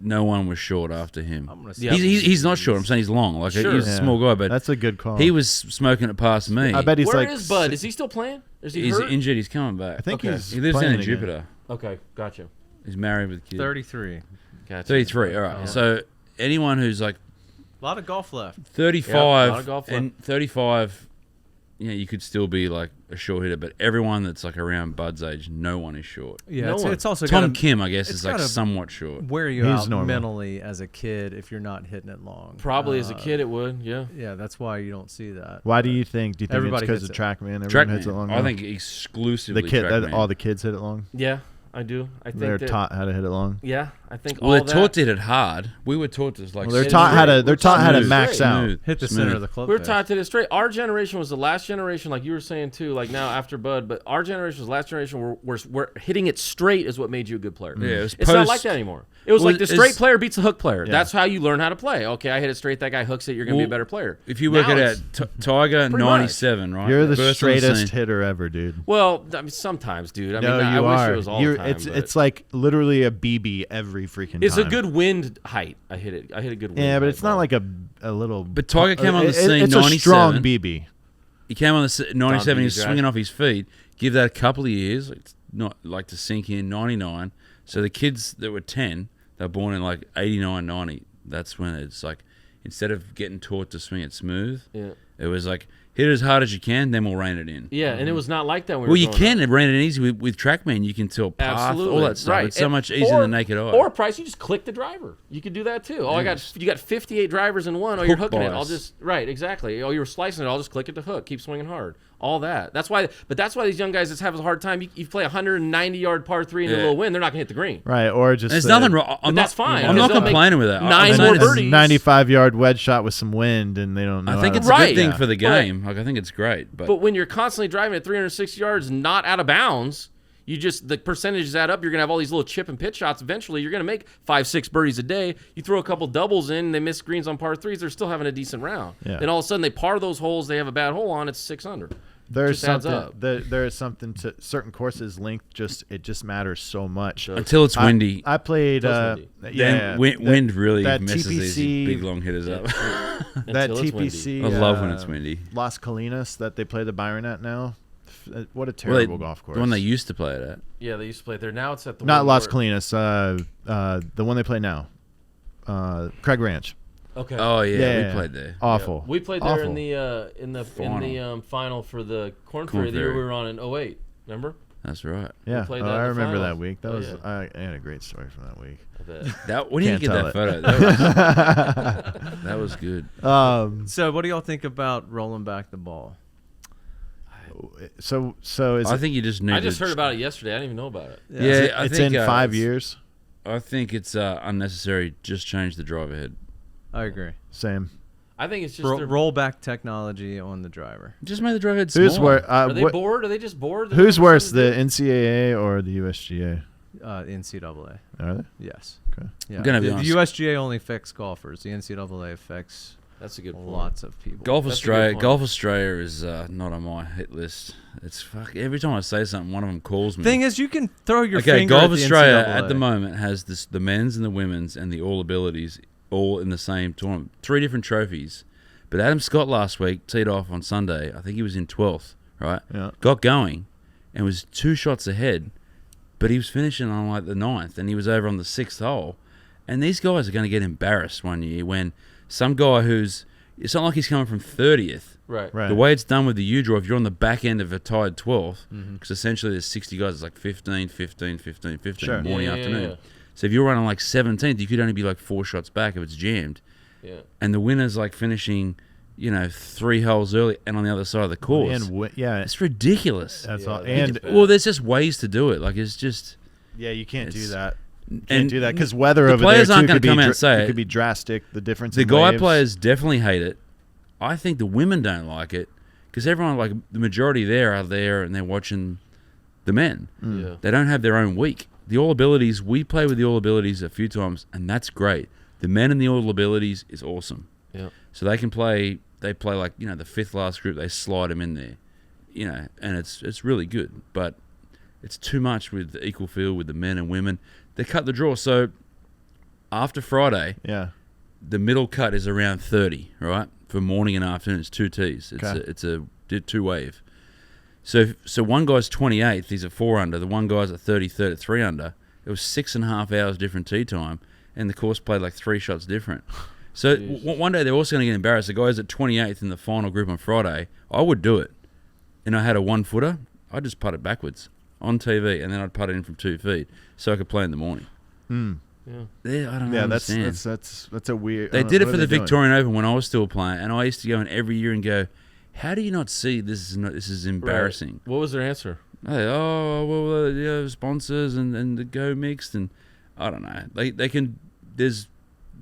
Speaker 4: no one was short after him.
Speaker 2: I'm gonna say
Speaker 3: Yeah.
Speaker 4: He's not short. I'm saying he's long. Like
Speaker 3: Sure.
Speaker 4: he's a
Speaker 1: Yeah.
Speaker 4: small guy, but
Speaker 1: That's a good call.
Speaker 4: he was smoking it past me.
Speaker 1: I bet he's
Speaker 3: Where
Speaker 1: like.
Speaker 3: is Bud? Is he still playing? Is he
Speaker 4: he's
Speaker 3: hurt?
Speaker 4: injured. He's coming back.
Speaker 1: I think
Speaker 3: Okay.
Speaker 1: he's.
Speaker 4: He lives
Speaker 1: playing
Speaker 4: down in
Speaker 1: again.
Speaker 4: Jupiter.
Speaker 3: Okay, gotcha.
Speaker 4: He's married with kids.
Speaker 2: 33.
Speaker 3: Gotcha.
Speaker 4: 33. All right.
Speaker 3: Yeah.
Speaker 4: So anyone who's like
Speaker 2: A lot of golf left.
Speaker 4: 35
Speaker 3: Yeah, a lot of golf
Speaker 4: and 35, you could still be like a short hitter, but everyone that's like around Bud's age, no one is short.
Speaker 2: Yeah,
Speaker 3: No one.
Speaker 2: it's also
Speaker 4: Tom
Speaker 2: gotta
Speaker 4: Kim, I guess,
Speaker 2: it's
Speaker 4: is like
Speaker 2: gotta
Speaker 4: somewhat short.
Speaker 2: wear you
Speaker 1: He's
Speaker 2: out
Speaker 1: normal.
Speaker 2: mentally as a kid if you're not hitting it long.
Speaker 3: Probably as a
Speaker 2: Uh,
Speaker 3: kid it would. Yeah.
Speaker 2: Yeah, that's why you don't see that.
Speaker 1: Why do you think? Do you think
Speaker 2: Everybody
Speaker 1: it's because
Speaker 2: hits
Speaker 1: of
Speaker 2: it.
Speaker 1: TrackMan? Everyone
Speaker 4: Trackman.
Speaker 1: hits it long.
Speaker 4: I
Speaker 1: now?
Speaker 4: think exclusively
Speaker 1: the kid.
Speaker 4: Trackman.
Speaker 1: All the kids hit it long.
Speaker 3: Yeah, I do. I think
Speaker 1: They're
Speaker 3: that,
Speaker 1: taught how to hit it long.
Speaker 3: Yeah, I think
Speaker 4: Well,
Speaker 3: all
Speaker 4: they're
Speaker 3: that.
Speaker 4: taught to hit it hard. We were taught to like
Speaker 1: Well, they're
Speaker 3: It
Speaker 1: taught
Speaker 3: is
Speaker 1: how to.
Speaker 3: great.
Speaker 1: They're
Speaker 3: We're
Speaker 1: taught how to
Speaker 3: smooth.
Speaker 1: max out.
Speaker 4: Smooth.
Speaker 2: Hit the
Speaker 4: Smooth.
Speaker 2: center of the club.
Speaker 3: We're
Speaker 2: face.
Speaker 3: taught to this straight. Our generation was the last generation, like you were saying too. Like now after Bud, but our generation was the last generation where hitting it straight is what made you a good player.
Speaker 4: Yeah, it was
Speaker 3: It's not
Speaker 4: post-
Speaker 3: like that anymore. It was
Speaker 4: Well,
Speaker 3: like the
Speaker 4: it's-
Speaker 3: straight player beats the hook player.
Speaker 1: Yeah.
Speaker 3: That's how you learn how to play. Okay, I hit it straight. That guy hooks it. You're gonna be a
Speaker 4: Well,
Speaker 3: better player.
Speaker 4: If you work
Speaker 3: Now
Speaker 4: it
Speaker 3: it's-
Speaker 4: out, Tiger
Speaker 3: Pretty
Speaker 4: 97, right?
Speaker 1: You're the
Speaker 4: First on the
Speaker 1: straightest
Speaker 4: scene.
Speaker 1: hitter ever, dude.
Speaker 3: Well, I mean, sometimes, dude. I
Speaker 1: No,
Speaker 3: mean, I
Speaker 1: you
Speaker 3: wish
Speaker 1: are.
Speaker 3: it was all
Speaker 1: You're,
Speaker 3: the time. but
Speaker 1: it's like literally a BB every freaking
Speaker 3: it's
Speaker 1: time.
Speaker 3: a good wind height. I hit it. I hit a good wind.
Speaker 1: Yeah, but
Speaker 3: height
Speaker 1: it's not
Speaker 3: ball.
Speaker 1: like a little.
Speaker 4: But Tiger came on the scene
Speaker 1: It's a strong
Speaker 4: 97.
Speaker 1: BB.
Speaker 4: He came on the 97. He was
Speaker 3: Dom
Speaker 4: swinging off his feet. Give that a couple of years, it's not like to sink in. 99. So the kids that were 10, they were born in like 89, 90. That's when it's like instead of getting taught to swing it smooth,
Speaker 3: Yeah.
Speaker 4: it was like hit it as hard as you can, then we'll rein it in.
Speaker 3: Yeah, and it was not like that. When we
Speaker 4: Well,
Speaker 3: were
Speaker 4: you
Speaker 3: growing
Speaker 4: can
Speaker 3: up.
Speaker 4: rein it in easy with TrackMan. You can tell path,
Speaker 3: Absolutely.
Speaker 4: all that stuff.
Speaker 3: Right.
Speaker 4: It's so
Speaker 3: And-
Speaker 4: much easier
Speaker 3: or-
Speaker 4: than naked eye.
Speaker 3: Or Price, you just click the driver. You could do that too. Oh, you got 58 drivers in one. Oh, you're
Speaker 4: Hook
Speaker 3: hooking it. I'll
Speaker 4: bias.
Speaker 3: just right, exactly. Oh, you were slicing it. I'll just click it to hook. Keep swinging hard. All that. That's why. But that's why these young guys just have a hard time. You play a 190-yard par three in a
Speaker 4: Yeah.
Speaker 3: little win. They're not gonna hit the green.
Speaker 1: Right, or just
Speaker 4: There's nothing wrong. I'm
Speaker 3: that's
Speaker 4: not,
Speaker 3: fine,
Speaker 4: I'm
Speaker 3: because
Speaker 4: not
Speaker 3: they'll make
Speaker 4: complaining with that.
Speaker 3: 9
Speaker 4: I'm
Speaker 3: more
Speaker 4: saying it's-
Speaker 3: birdies.
Speaker 1: 95-yard wedge shot with some wind, and they don't know.
Speaker 4: I think
Speaker 1: how
Speaker 4: it's
Speaker 1: to-
Speaker 4: a
Speaker 3: Right.
Speaker 4: good thing
Speaker 1: Yeah.
Speaker 4: for the game. Like I think it's great, but
Speaker 3: But when you're constantly driving at 360 yards, not out of bounds, you just the percentages add up. You're gonna have all these little chip and pitch shots. Eventually, you're gonna make 5-6 birdies a day. You throw a couple doubles in, they miss greens on par threes. They're still having a decent round.
Speaker 1: Yeah.
Speaker 3: Then all of a sudden, they par those holes. They have a bad hole on. It's 6 under.
Speaker 1: There's
Speaker 3: just adds
Speaker 1: something.
Speaker 3: up.
Speaker 1: There is something to certain courses. Length it just matters so much.
Speaker 4: until it's windy,
Speaker 1: I played.
Speaker 3: Until it's
Speaker 1: Yeah,
Speaker 4: then wind really
Speaker 1: that
Speaker 4: messes these
Speaker 1: TPC
Speaker 4: big long hitters up.
Speaker 1: that
Speaker 3: Until it's windy.
Speaker 1: TPC.
Speaker 4: I love when it's windy.
Speaker 1: Las Colinas that they play the Byron at now. What a
Speaker 4: Well,
Speaker 1: terrible golf course.
Speaker 4: The one they used to play it at.
Speaker 3: Yeah, they used to play it there. Now it's at the
Speaker 1: Not
Speaker 3: one
Speaker 1: Las
Speaker 3: where-
Speaker 1: Colinas. The one they play now. Craig Ranch.
Speaker 3: Okay.
Speaker 4: Oh yeah,
Speaker 1: Yeah.
Speaker 4: we played there.
Speaker 1: Awful.
Speaker 3: We played there
Speaker 1: Awful.
Speaker 3: in the final for the Korn Ferry the year
Speaker 4: Ferry.
Speaker 3: we were on in 08. Remember?
Speaker 4: That's right.
Speaker 1: Yeah.
Speaker 3: played
Speaker 1: Oh,
Speaker 3: that in
Speaker 1: I
Speaker 3: the
Speaker 1: remember
Speaker 3: finals.
Speaker 1: that week. That
Speaker 3: Oh,
Speaker 1: was
Speaker 3: yeah.
Speaker 1: I had a great story from that week.
Speaker 3: I bet.
Speaker 4: That when did you
Speaker 1: Can't
Speaker 4: get
Speaker 1: tell
Speaker 4: that
Speaker 1: it.
Speaker 4: photo? That was good.
Speaker 2: So what do y'all think about rolling back the ball?
Speaker 1: So is
Speaker 4: I
Speaker 1: it,
Speaker 4: think you just need.
Speaker 3: I just
Speaker 4: to
Speaker 3: heard about it yesterday. I didn't even know about it.
Speaker 4: Yeah, I
Speaker 1: it's
Speaker 4: think,
Speaker 1: in 5
Speaker 4: it's-
Speaker 1: years?
Speaker 4: I think it's unnecessary. Just change the driver head.
Speaker 2: I agree.
Speaker 1: Same.
Speaker 3: I think it's just they're-
Speaker 2: Rollback technology on the driver.
Speaker 4: Just make the driver head smaller.
Speaker 1: Who's worse?
Speaker 3: Are they bored? Are they just bored? They
Speaker 1: Who's
Speaker 3: don't know
Speaker 1: worse,
Speaker 3: something
Speaker 1: the
Speaker 3: to do?
Speaker 1: NCAA or the USGA?
Speaker 2: NCAA.
Speaker 1: Are they?
Speaker 2: Yes.
Speaker 1: Okay.
Speaker 2: Yeah.
Speaker 4: I'm gonna be
Speaker 2: the
Speaker 4: honest.
Speaker 2: USGA only affects golfers. The NCAA affects
Speaker 3: That's a good point.
Speaker 2: lots of people.
Speaker 4: Golf
Speaker 3: That's a good
Speaker 4: Australia.
Speaker 3: point.
Speaker 4: Golf Australia is not on my hit list. It's fuck. Every time I say something, one of them calls me.
Speaker 2: Thing is, you can throw your
Speaker 4: Okay,
Speaker 2: finger
Speaker 4: Golf
Speaker 2: at the
Speaker 4: Australia
Speaker 2: NCAA.
Speaker 4: at the moment has the men's and the women's and the all abilities all in the same tournament. 3 different trophies. But Adam Scott last week teed off on Sunday. I think he was in 12th, right?
Speaker 1: Yeah.
Speaker 4: Got going and was 2 shots ahead, but he was finishing on like the 9th and he was over on the 6th hole. And these guys are going to get embarrassed one year when some guy who's, it's not like he's coming from 30th.
Speaker 3: Right.
Speaker 1: Right.
Speaker 4: The way it's done with the U-draw, if you're on the back end of a tied 12th, because essentially there's 60 guys, it's like 15, 15, 15, 15,
Speaker 1: Sure.
Speaker 4: morning,
Speaker 3: Yeah,
Speaker 4: afternoon.
Speaker 3: yeah.
Speaker 4: So if you're running like 17th, you could only be like 4 shots back if it's jammed.
Speaker 3: Yeah.
Speaker 4: And the winner's like finishing, 3 holes early and on the other side of the course.
Speaker 1: And yeah,
Speaker 4: It's ridiculous.
Speaker 1: that's
Speaker 3: Yeah,
Speaker 1: all.
Speaker 3: that's
Speaker 1: And
Speaker 3: bad.
Speaker 4: Well, there's just ways to do it. Like, it's just...
Speaker 1: yeah, you can't do
Speaker 4: It's-
Speaker 1: that. You
Speaker 4: and
Speaker 1: can't do that because weather
Speaker 4: the
Speaker 1: over there
Speaker 4: players
Speaker 1: too
Speaker 4: aren't gonna
Speaker 1: could be
Speaker 4: come out and say
Speaker 1: it
Speaker 4: it.
Speaker 1: could be drastic. The difference.
Speaker 4: The
Speaker 1: in
Speaker 4: guy
Speaker 1: waves.
Speaker 4: players definitely hate it. I think the women don't like it because everyone, like the majority there are there and they're watching the men.
Speaker 3: Yeah.
Speaker 4: They don't have their own week. The all abilities, we play with the all abilities a few times and that's great. The men in the all abilities is awesome.
Speaker 3: Yeah.
Speaker 4: So they can play. They play like the 5th last group. They slide them in there, and it's really good. But it's too much with the equal field with the men and women. They cut the draw. So after Friday,
Speaker 1: Yeah.
Speaker 4: the middle cut is around 30, right? For morning and afternoon, it's 2 tees.
Speaker 1: Okay.
Speaker 4: It's a 2-wave. So one guy's 28th. He's at 4 under. The one guy's at 33rd at 3 under. It was 6.5 hours different tee time, and the course played like 3 shots different. So one day they're also going to get embarrassed. The guy's at 28th in the final group on Friday. I would do it. And I had a 1-footer. I'd just putt it backwards on TV, and then I'd putt it in from 2 feet so I could play in the morning.
Speaker 1: Hmm.
Speaker 3: Yeah.
Speaker 4: I don't
Speaker 1: Yeah,
Speaker 4: understand.
Speaker 1: that's a weird.
Speaker 4: They did it for the Victorian Open when I was still playing, and I used to go in every year and go, "How do you not see this is embarrassing?"
Speaker 3: Right. What was their answer?
Speaker 4: Hey, sponsors and the Go Mixed, and I don't know. They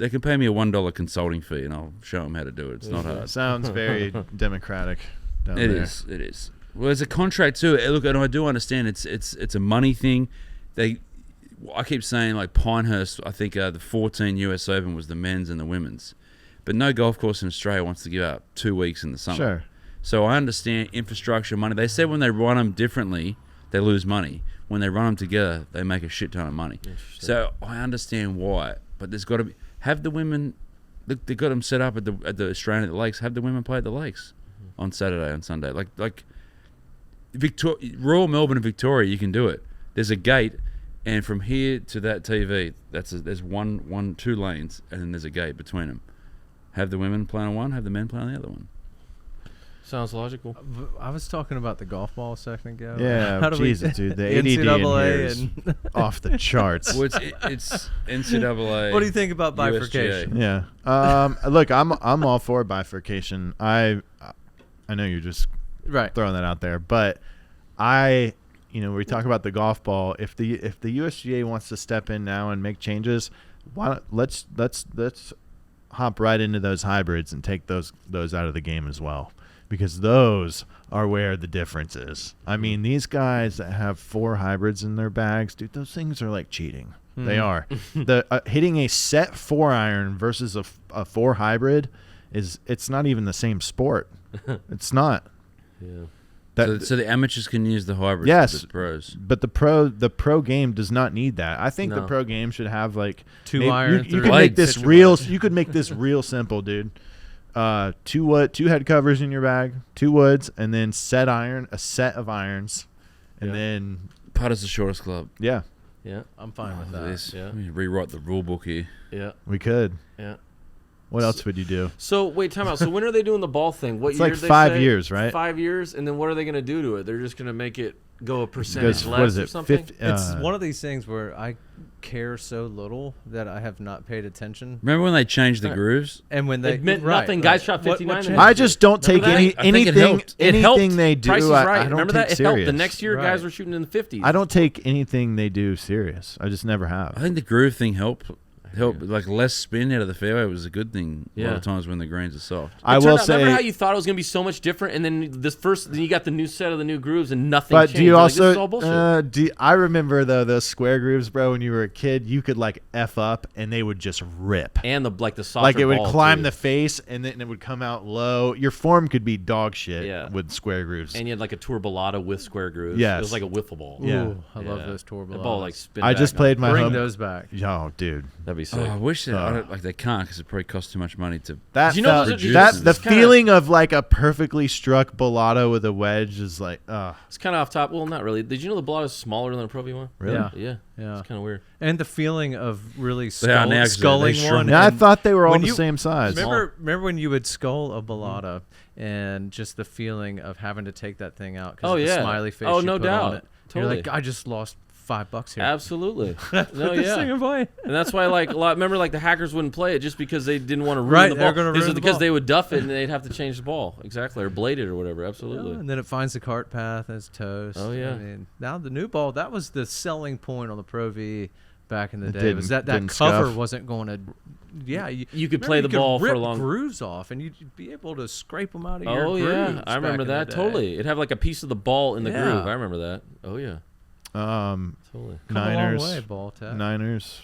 Speaker 4: can pay me a $1 consulting fee, and I'll show them how to do it. It's not hard.
Speaker 1: Sounds very democratic. Down
Speaker 4: It
Speaker 1: there.
Speaker 4: is. It is. Well, there's a contract too. Look, and I do understand it's a money thing. I keep saying like Pinehurst. I think the 14 US Open was the men's and the women's, but no golf course in Australia wants to give up 2 weeks in the summer.
Speaker 1: Sure.
Speaker 4: So I understand infrastructure, money. They said when they run them differently, they lose money. When they run them together, they make a shit ton of money. So I understand why, but there's got to be have the women. Look, they got them set up at the Australian at the lakes. Have the women play at the lakes on Saturday and Sunday. Like Royal Melbourne and Victoria, you can do it. There's a gate, and from here to that TV, there's 2 lanes, and then there's a gate between them. Have the women play on one, have the men play on the other one.
Speaker 3: Sounds logical.
Speaker 2: I was talking about the golf ball a second ago.
Speaker 1: Yeah,
Speaker 2: How do we-
Speaker 1: Jesus, dude. The ADD in
Speaker 2: NCAA
Speaker 1: here is
Speaker 2: and
Speaker 1: off the charts.
Speaker 4: Well, it's NCAA.
Speaker 2: what do you think about bifurcation?
Speaker 1: Yeah. Look, I'm all for bifurcation. I know you're just
Speaker 2: Right.
Speaker 1: throwing that out there, but we talk about the golf ball. If the USGA wants to step in now and make changes, let's hop right into those hybrids and take those out of the game as well, because those are where the difference is. I mean, these guys that have 4 hybrids in their bags, dude, those things are like cheating. They are. The hitting a set 4-iron versus a 4 hybrid it's not even the same sport. It's not.
Speaker 3: Yeah.
Speaker 4: So the amateurs can use the hybrids.
Speaker 1: Yes.
Speaker 4: The pros.
Speaker 1: But the pro game does not need that. I think the
Speaker 3: No.
Speaker 1: pro game should have like
Speaker 2: 2 iron.
Speaker 1: You
Speaker 2: 3
Speaker 1: could make this
Speaker 2: pitcher
Speaker 1: real.
Speaker 2: wedge.
Speaker 1: You could make this real simple, dude. 2 head covers in your bag, 2 woods, and then a set of irons, and
Speaker 3: Yeah.
Speaker 1: then
Speaker 4: Putter's the shortest club.
Speaker 1: yeah,
Speaker 3: Yeah.
Speaker 2: I'm fine with that.
Speaker 4: This.
Speaker 3: Yeah.
Speaker 4: Let me rewrite the rule book here.
Speaker 3: Yeah.
Speaker 1: we could.
Speaker 3: Yeah.
Speaker 1: What else would you do?
Speaker 3: So wait, time out. So when are they doing the ball thing? What
Speaker 1: It's
Speaker 3: year
Speaker 1: like
Speaker 3: did they
Speaker 1: 5
Speaker 3: say?
Speaker 1: years, right?
Speaker 3: 5 years, and then what are they going to do to it? They're just going to make it go a percentage
Speaker 1: Because,
Speaker 3: less
Speaker 1: what is
Speaker 3: or
Speaker 1: it?
Speaker 3: something.
Speaker 2: It's one of these things where I care so little that I have not paid attention.
Speaker 4: Remember when they changed the grooves?
Speaker 2: And when they
Speaker 3: It meant
Speaker 2: right,
Speaker 3: nothing.
Speaker 2: right.
Speaker 3: Guys shot
Speaker 2: What
Speaker 3: 59
Speaker 2: changed
Speaker 1: I
Speaker 2: it?
Speaker 1: just don't take
Speaker 3: Remember that?
Speaker 4: I think it
Speaker 1: anything
Speaker 4: helped.
Speaker 3: It helped.
Speaker 1: anything they do.
Speaker 3: Price is
Speaker 1: I
Speaker 3: right.
Speaker 1: don't
Speaker 3: Remember
Speaker 1: take
Speaker 3: that? It
Speaker 1: serious.
Speaker 3: helped. The next year, guys
Speaker 2: Right.
Speaker 3: were shooting in the 50s.
Speaker 1: I don't take anything they do serious. I just never have.
Speaker 4: I think the groove thing helped. Like less spin out of the fairway was a good thing. A lot
Speaker 3: Yeah.
Speaker 4: of times when the greens are soft.
Speaker 1: I
Speaker 3: It
Speaker 1: will
Speaker 3: turned out-
Speaker 1: say.
Speaker 3: remember how you thought it was going to be so much different, and then then you got the new set of the new grooves, and nothing.
Speaker 1: But
Speaker 3: changed.
Speaker 1: do you
Speaker 3: You're like, this is all
Speaker 1: also?
Speaker 3: bullshit.
Speaker 1: I remember though those square grooves, bro. When you were a kid, you could like f up, and they would just rip.
Speaker 3: And the softer
Speaker 1: Like it would
Speaker 3: ball,
Speaker 1: climb
Speaker 3: too.
Speaker 1: the face, and then it would come out low. Your form could be dog shit
Speaker 3: Yeah.
Speaker 1: with square grooves.
Speaker 3: And you had like a tour ballata with square grooves.
Speaker 1: Yes.
Speaker 3: It was like a wiffle ball.
Speaker 1: Yeah.
Speaker 2: Ooh, I love
Speaker 3: Yeah.
Speaker 2: those tour
Speaker 3: The
Speaker 2: balls.
Speaker 3: ball like spin.
Speaker 1: I
Speaker 3: back
Speaker 1: just
Speaker 3: on.
Speaker 1: played my
Speaker 2: Bring
Speaker 1: home.
Speaker 2: those back.
Speaker 1: Yo, dude,
Speaker 3: That'd be sick.
Speaker 4: Oh, I wish that I don't, like they can't because it probably costs too much money to.
Speaker 1: that
Speaker 3: You know
Speaker 1: felt,
Speaker 3: those are
Speaker 1: that
Speaker 3: just-
Speaker 1: the
Speaker 3: it's kinda-
Speaker 1: feeling of like a perfectly struck ballata with a wedge is like,
Speaker 3: It's kind of off top. Well, not really. Did you know the ballata is smaller than a Pro V1?
Speaker 1: really?
Speaker 2: Yeah.
Speaker 3: Yeah.
Speaker 2: Yeah.
Speaker 3: It's kind of weird.
Speaker 2: And the feeling of really
Speaker 4: They are now 'cause
Speaker 2: sculling
Speaker 4: they shrunk.
Speaker 2: one.
Speaker 1: Now I
Speaker 2: and
Speaker 1: thought they were all
Speaker 2: when
Speaker 1: the
Speaker 2: you-
Speaker 1: same size.
Speaker 2: Remember when you would skull a ballata and just the feeling of having to take that thing out because
Speaker 3: Oh,
Speaker 2: of the
Speaker 3: yeah.
Speaker 2: smiley face
Speaker 3: Oh,
Speaker 2: you
Speaker 3: no
Speaker 2: put
Speaker 3: doubt.
Speaker 2: on it.
Speaker 3: Totally.
Speaker 2: You're like, I just lost $5 here.
Speaker 3: Absolutely.
Speaker 2: Put
Speaker 3: No,
Speaker 2: this
Speaker 3: yeah.
Speaker 2: thing away.
Speaker 3: And that's why, like, remember, like, the hackers wouldn't play it just because they didn't want to ruin
Speaker 2: Right,
Speaker 3: the
Speaker 2: they're
Speaker 3: ball.
Speaker 2: gonna
Speaker 3: This
Speaker 2: ruin
Speaker 3: is
Speaker 2: the
Speaker 3: because
Speaker 2: ball.
Speaker 3: they would duff it and they'd have to change the ball. Exactly. Or blade it or whatever. Absolutely.
Speaker 2: And then it finds the cart path and it's toast.
Speaker 3: Oh, yeah.
Speaker 2: I mean, now the new ball, that was the selling point on the Pro V back in the
Speaker 1: It
Speaker 2: day. Was that
Speaker 1: didn't
Speaker 2: cover
Speaker 1: scuff.
Speaker 2: wasn't going to. Yeah,
Speaker 3: You could
Speaker 2: remember
Speaker 3: play
Speaker 2: you
Speaker 3: the
Speaker 2: could
Speaker 3: ball for
Speaker 2: rip
Speaker 3: a long.
Speaker 2: grooves off, and you'd be able to scrape them out of your
Speaker 3: Oh
Speaker 2: grooves.
Speaker 3: yeah, I
Speaker 2: back
Speaker 3: remember
Speaker 2: in the
Speaker 3: that
Speaker 2: day.
Speaker 3: totally. It'd have like a piece of the ball in the
Speaker 2: Yeah.
Speaker 3: groove. I remember that. Oh yeah, totally.
Speaker 2: Come a
Speaker 1: Niners,
Speaker 2: long way, ball tap.
Speaker 1: Niners,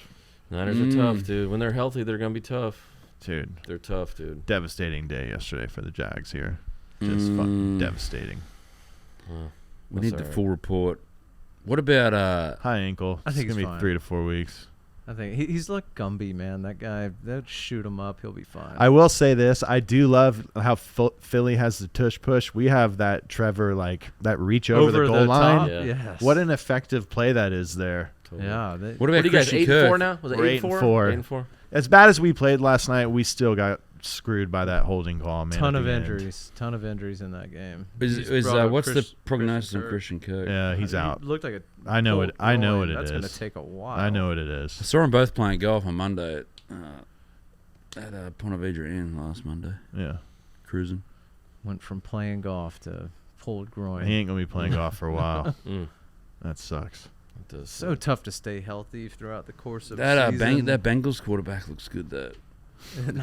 Speaker 3: Niners are tough, dude. When they're healthy, they're gonna be tough.
Speaker 1: dude.
Speaker 3: They're tough, dude.
Speaker 1: Devastating day yesterday for the Jags here. Just fucking devastating.
Speaker 4: We
Speaker 3: That's
Speaker 4: need the
Speaker 3: all right.
Speaker 4: full report. What about
Speaker 1: High ankle.
Speaker 2: I think
Speaker 1: it's
Speaker 2: it's
Speaker 1: gonna be
Speaker 2: fine.
Speaker 1: 3 to 4 weeks.
Speaker 2: I think he's like Gumby, man. That guy, they'll shoot him up. He'll be fine.
Speaker 1: I will say this: I do love how Philly has the tush push. We have that Trevor like that reach over the goal line.
Speaker 2: top,
Speaker 3: Yeah.
Speaker 2: yes.
Speaker 1: What an effective play that is there.
Speaker 3: Totally.
Speaker 2: Yeah.
Speaker 4: what
Speaker 3: What
Speaker 4: about
Speaker 3: are you guys?
Speaker 4: Christian
Speaker 3: 8-4
Speaker 4: Kirk?
Speaker 3: now? Was it
Speaker 1: We're
Speaker 3: 8-4?
Speaker 1: 8-4.
Speaker 3: 8-4.
Speaker 1: As bad as we played last night, we still got screwed by that holding call. Man,
Speaker 2: Ton
Speaker 1: at
Speaker 2: of
Speaker 1: the end.
Speaker 2: injuries. Ton of injuries in that game.
Speaker 4: Is,
Speaker 2: He's
Speaker 4: is
Speaker 2: brought up
Speaker 4: what's the
Speaker 2: Christian
Speaker 4: prognosis on
Speaker 2: Kirk.
Speaker 4: Christian Kirk?
Speaker 1: Yeah, he's
Speaker 2: He
Speaker 1: out.
Speaker 2: looked like a.
Speaker 1: I know
Speaker 2: pulled
Speaker 1: it. I know
Speaker 2: groin.
Speaker 1: what it
Speaker 2: That's
Speaker 1: is.
Speaker 2: gonna take a while.
Speaker 1: I know what it
Speaker 4: I
Speaker 1: is.
Speaker 4: saw them both playing golf on Monday at Ponte Vedra Inn last Monday.
Speaker 1: Yeah,
Speaker 4: Cruising.
Speaker 2: Went from playing golf to pulled groin.
Speaker 1: he ain't gonna be playing golf for a while.
Speaker 3: Mm.
Speaker 1: That sucks.
Speaker 3: It does.
Speaker 2: So tough to stay healthy throughout the course of
Speaker 4: That
Speaker 2: season.
Speaker 4: that Bengals quarterback looks good. That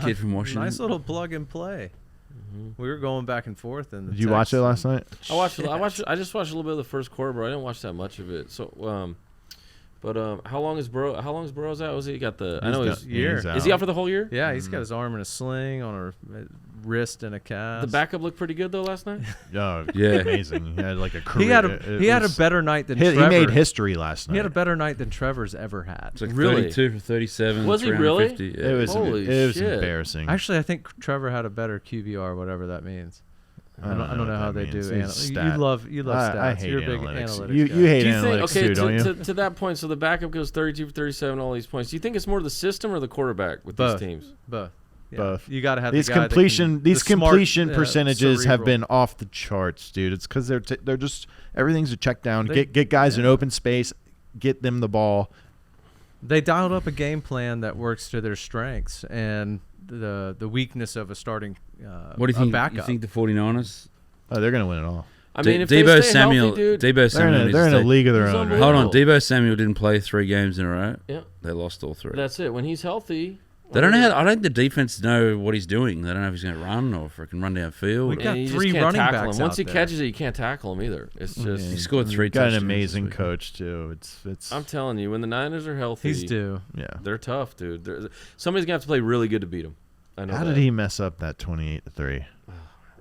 Speaker 4: kid from Washington.
Speaker 2: Nice little plug and play. We were going back and forth. And
Speaker 1: Did you watch it last night?
Speaker 3: I watched. I just watched a little bit of the first quarter, but I didn't watch that much of it. So, how long is Burrow's out? Was he got the? I know he's.
Speaker 2: year.
Speaker 3: Is he out for the whole year?
Speaker 2: Yeah, he's got his arm in a sling on a wrist and a cast.
Speaker 3: The backup looked pretty good though last night.
Speaker 1: Oh,
Speaker 4: Yeah.
Speaker 1: amazing. He had like a career.
Speaker 2: He had a better night than
Speaker 1: He
Speaker 2: Trevor.
Speaker 1: made history last night.
Speaker 2: He had a better night than Trevor's ever had.
Speaker 4: It's like
Speaker 3: Really?
Speaker 4: 32 for 37.
Speaker 3: Was he really?
Speaker 4: 350. Yeah.
Speaker 1: It was
Speaker 3: Holy shit.
Speaker 1: embarrassing.
Speaker 2: Actually, I think Trevor had a better QBR, whatever that means. I don't know
Speaker 1: what
Speaker 2: how
Speaker 1: that
Speaker 2: they
Speaker 1: means.
Speaker 2: do.
Speaker 1: It's
Speaker 2: You
Speaker 1: stat.
Speaker 2: love stats.
Speaker 1: I hate
Speaker 2: You're a big
Speaker 1: analytics.
Speaker 2: analytics
Speaker 1: You
Speaker 2: guy.
Speaker 1: hate
Speaker 3: Do you
Speaker 1: analytics
Speaker 3: think? Okay,
Speaker 1: too, don't you?
Speaker 3: to that point, so the backup goes 32 for 37, all these points. Do you think it's more the system or the quarterback with
Speaker 2: Both.
Speaker 3: these teams?
Speaker 2: Both. Yeah.
Speaker 1: Both.
Speaker 2: You got to have
Speaker 1: These
Speaker 2: the guy
Speaker 1: completion
Speaker 2: the smart,
Speaker 1: completion percentages have
Speaker 2: cerebral.
Speaker 1: been off the charts, dude. It's because they're just everything's a check down.
Speaker 2: They-
Speaker 1: Get guys in
Speaker 2: yeah.
Speaker 1: open space, get them the ball.
Speaker 2: They dialed up a game plan that works to their strengths and the weakness of a starting
Speaker 4: What do you
Speaker 2: a
Speaker 4: think?
Speaker 2: backup.
Speaker 4: You think the 49ers?
Speaker 1: Oh, they're gonna win it all.
Speaker 3: I mean, if they
Speaker 4: Debo
Speaker 3: stay
Speaker 4: Samuel.
Speaker 3: healthy, dude.
Speaker 4: Debo
Speaker 1: They're
Speaker 4: Samuel.
Speaker 1: in
Speaker 4: needs
Speaker 1: a
Speaker 4: to stay-
Speaker 1: league of their
Speaker 3: He's
Speaker 1: own. Right?
Speaker 4: Hold on,
Speaker 3: unbelievable.
Speaker 4: Debo Samuel didn't play 3 games in a row.
Speaker 3: Yeah,
Speaker 4: They lost all 3.
Speaker 3: that's it. When he's healthy,
Speaker 4: They don't know. I don't think the defense know what he's doing. They don't know if he's going to run or if he can run downfield.
Speaker 2: We got
Speaker 3: and you just
Speaker 2: 3
Speaker 3: can't
Speaker 2: running
Speaker 3: tackle
Speaker 2: backs
Speaker 3: him. Once
Speaker 2: out
Speaker 3: he
Speaker 2: there.
Speaker 3: catches it, you can't tackle him either. It's just.
Speaker 4: He scored 3
Speaker 1: Got an
Speaker 4: touchdowns
Speaker 1: amazing
Speaker 4: this week.
Speaker 1: coach too. It's
Speaker 3: I'm telling you, when the Niners are healthy,
Speaker 2: He's due.
Speaker 1: yeah.
Speaker 3: they're tough, dude. Somebody's gonna have to play really good to beat him. I know.
Speaker 1: How
Speaker 3: that.
Speaker 1: did he mess up that 28-3?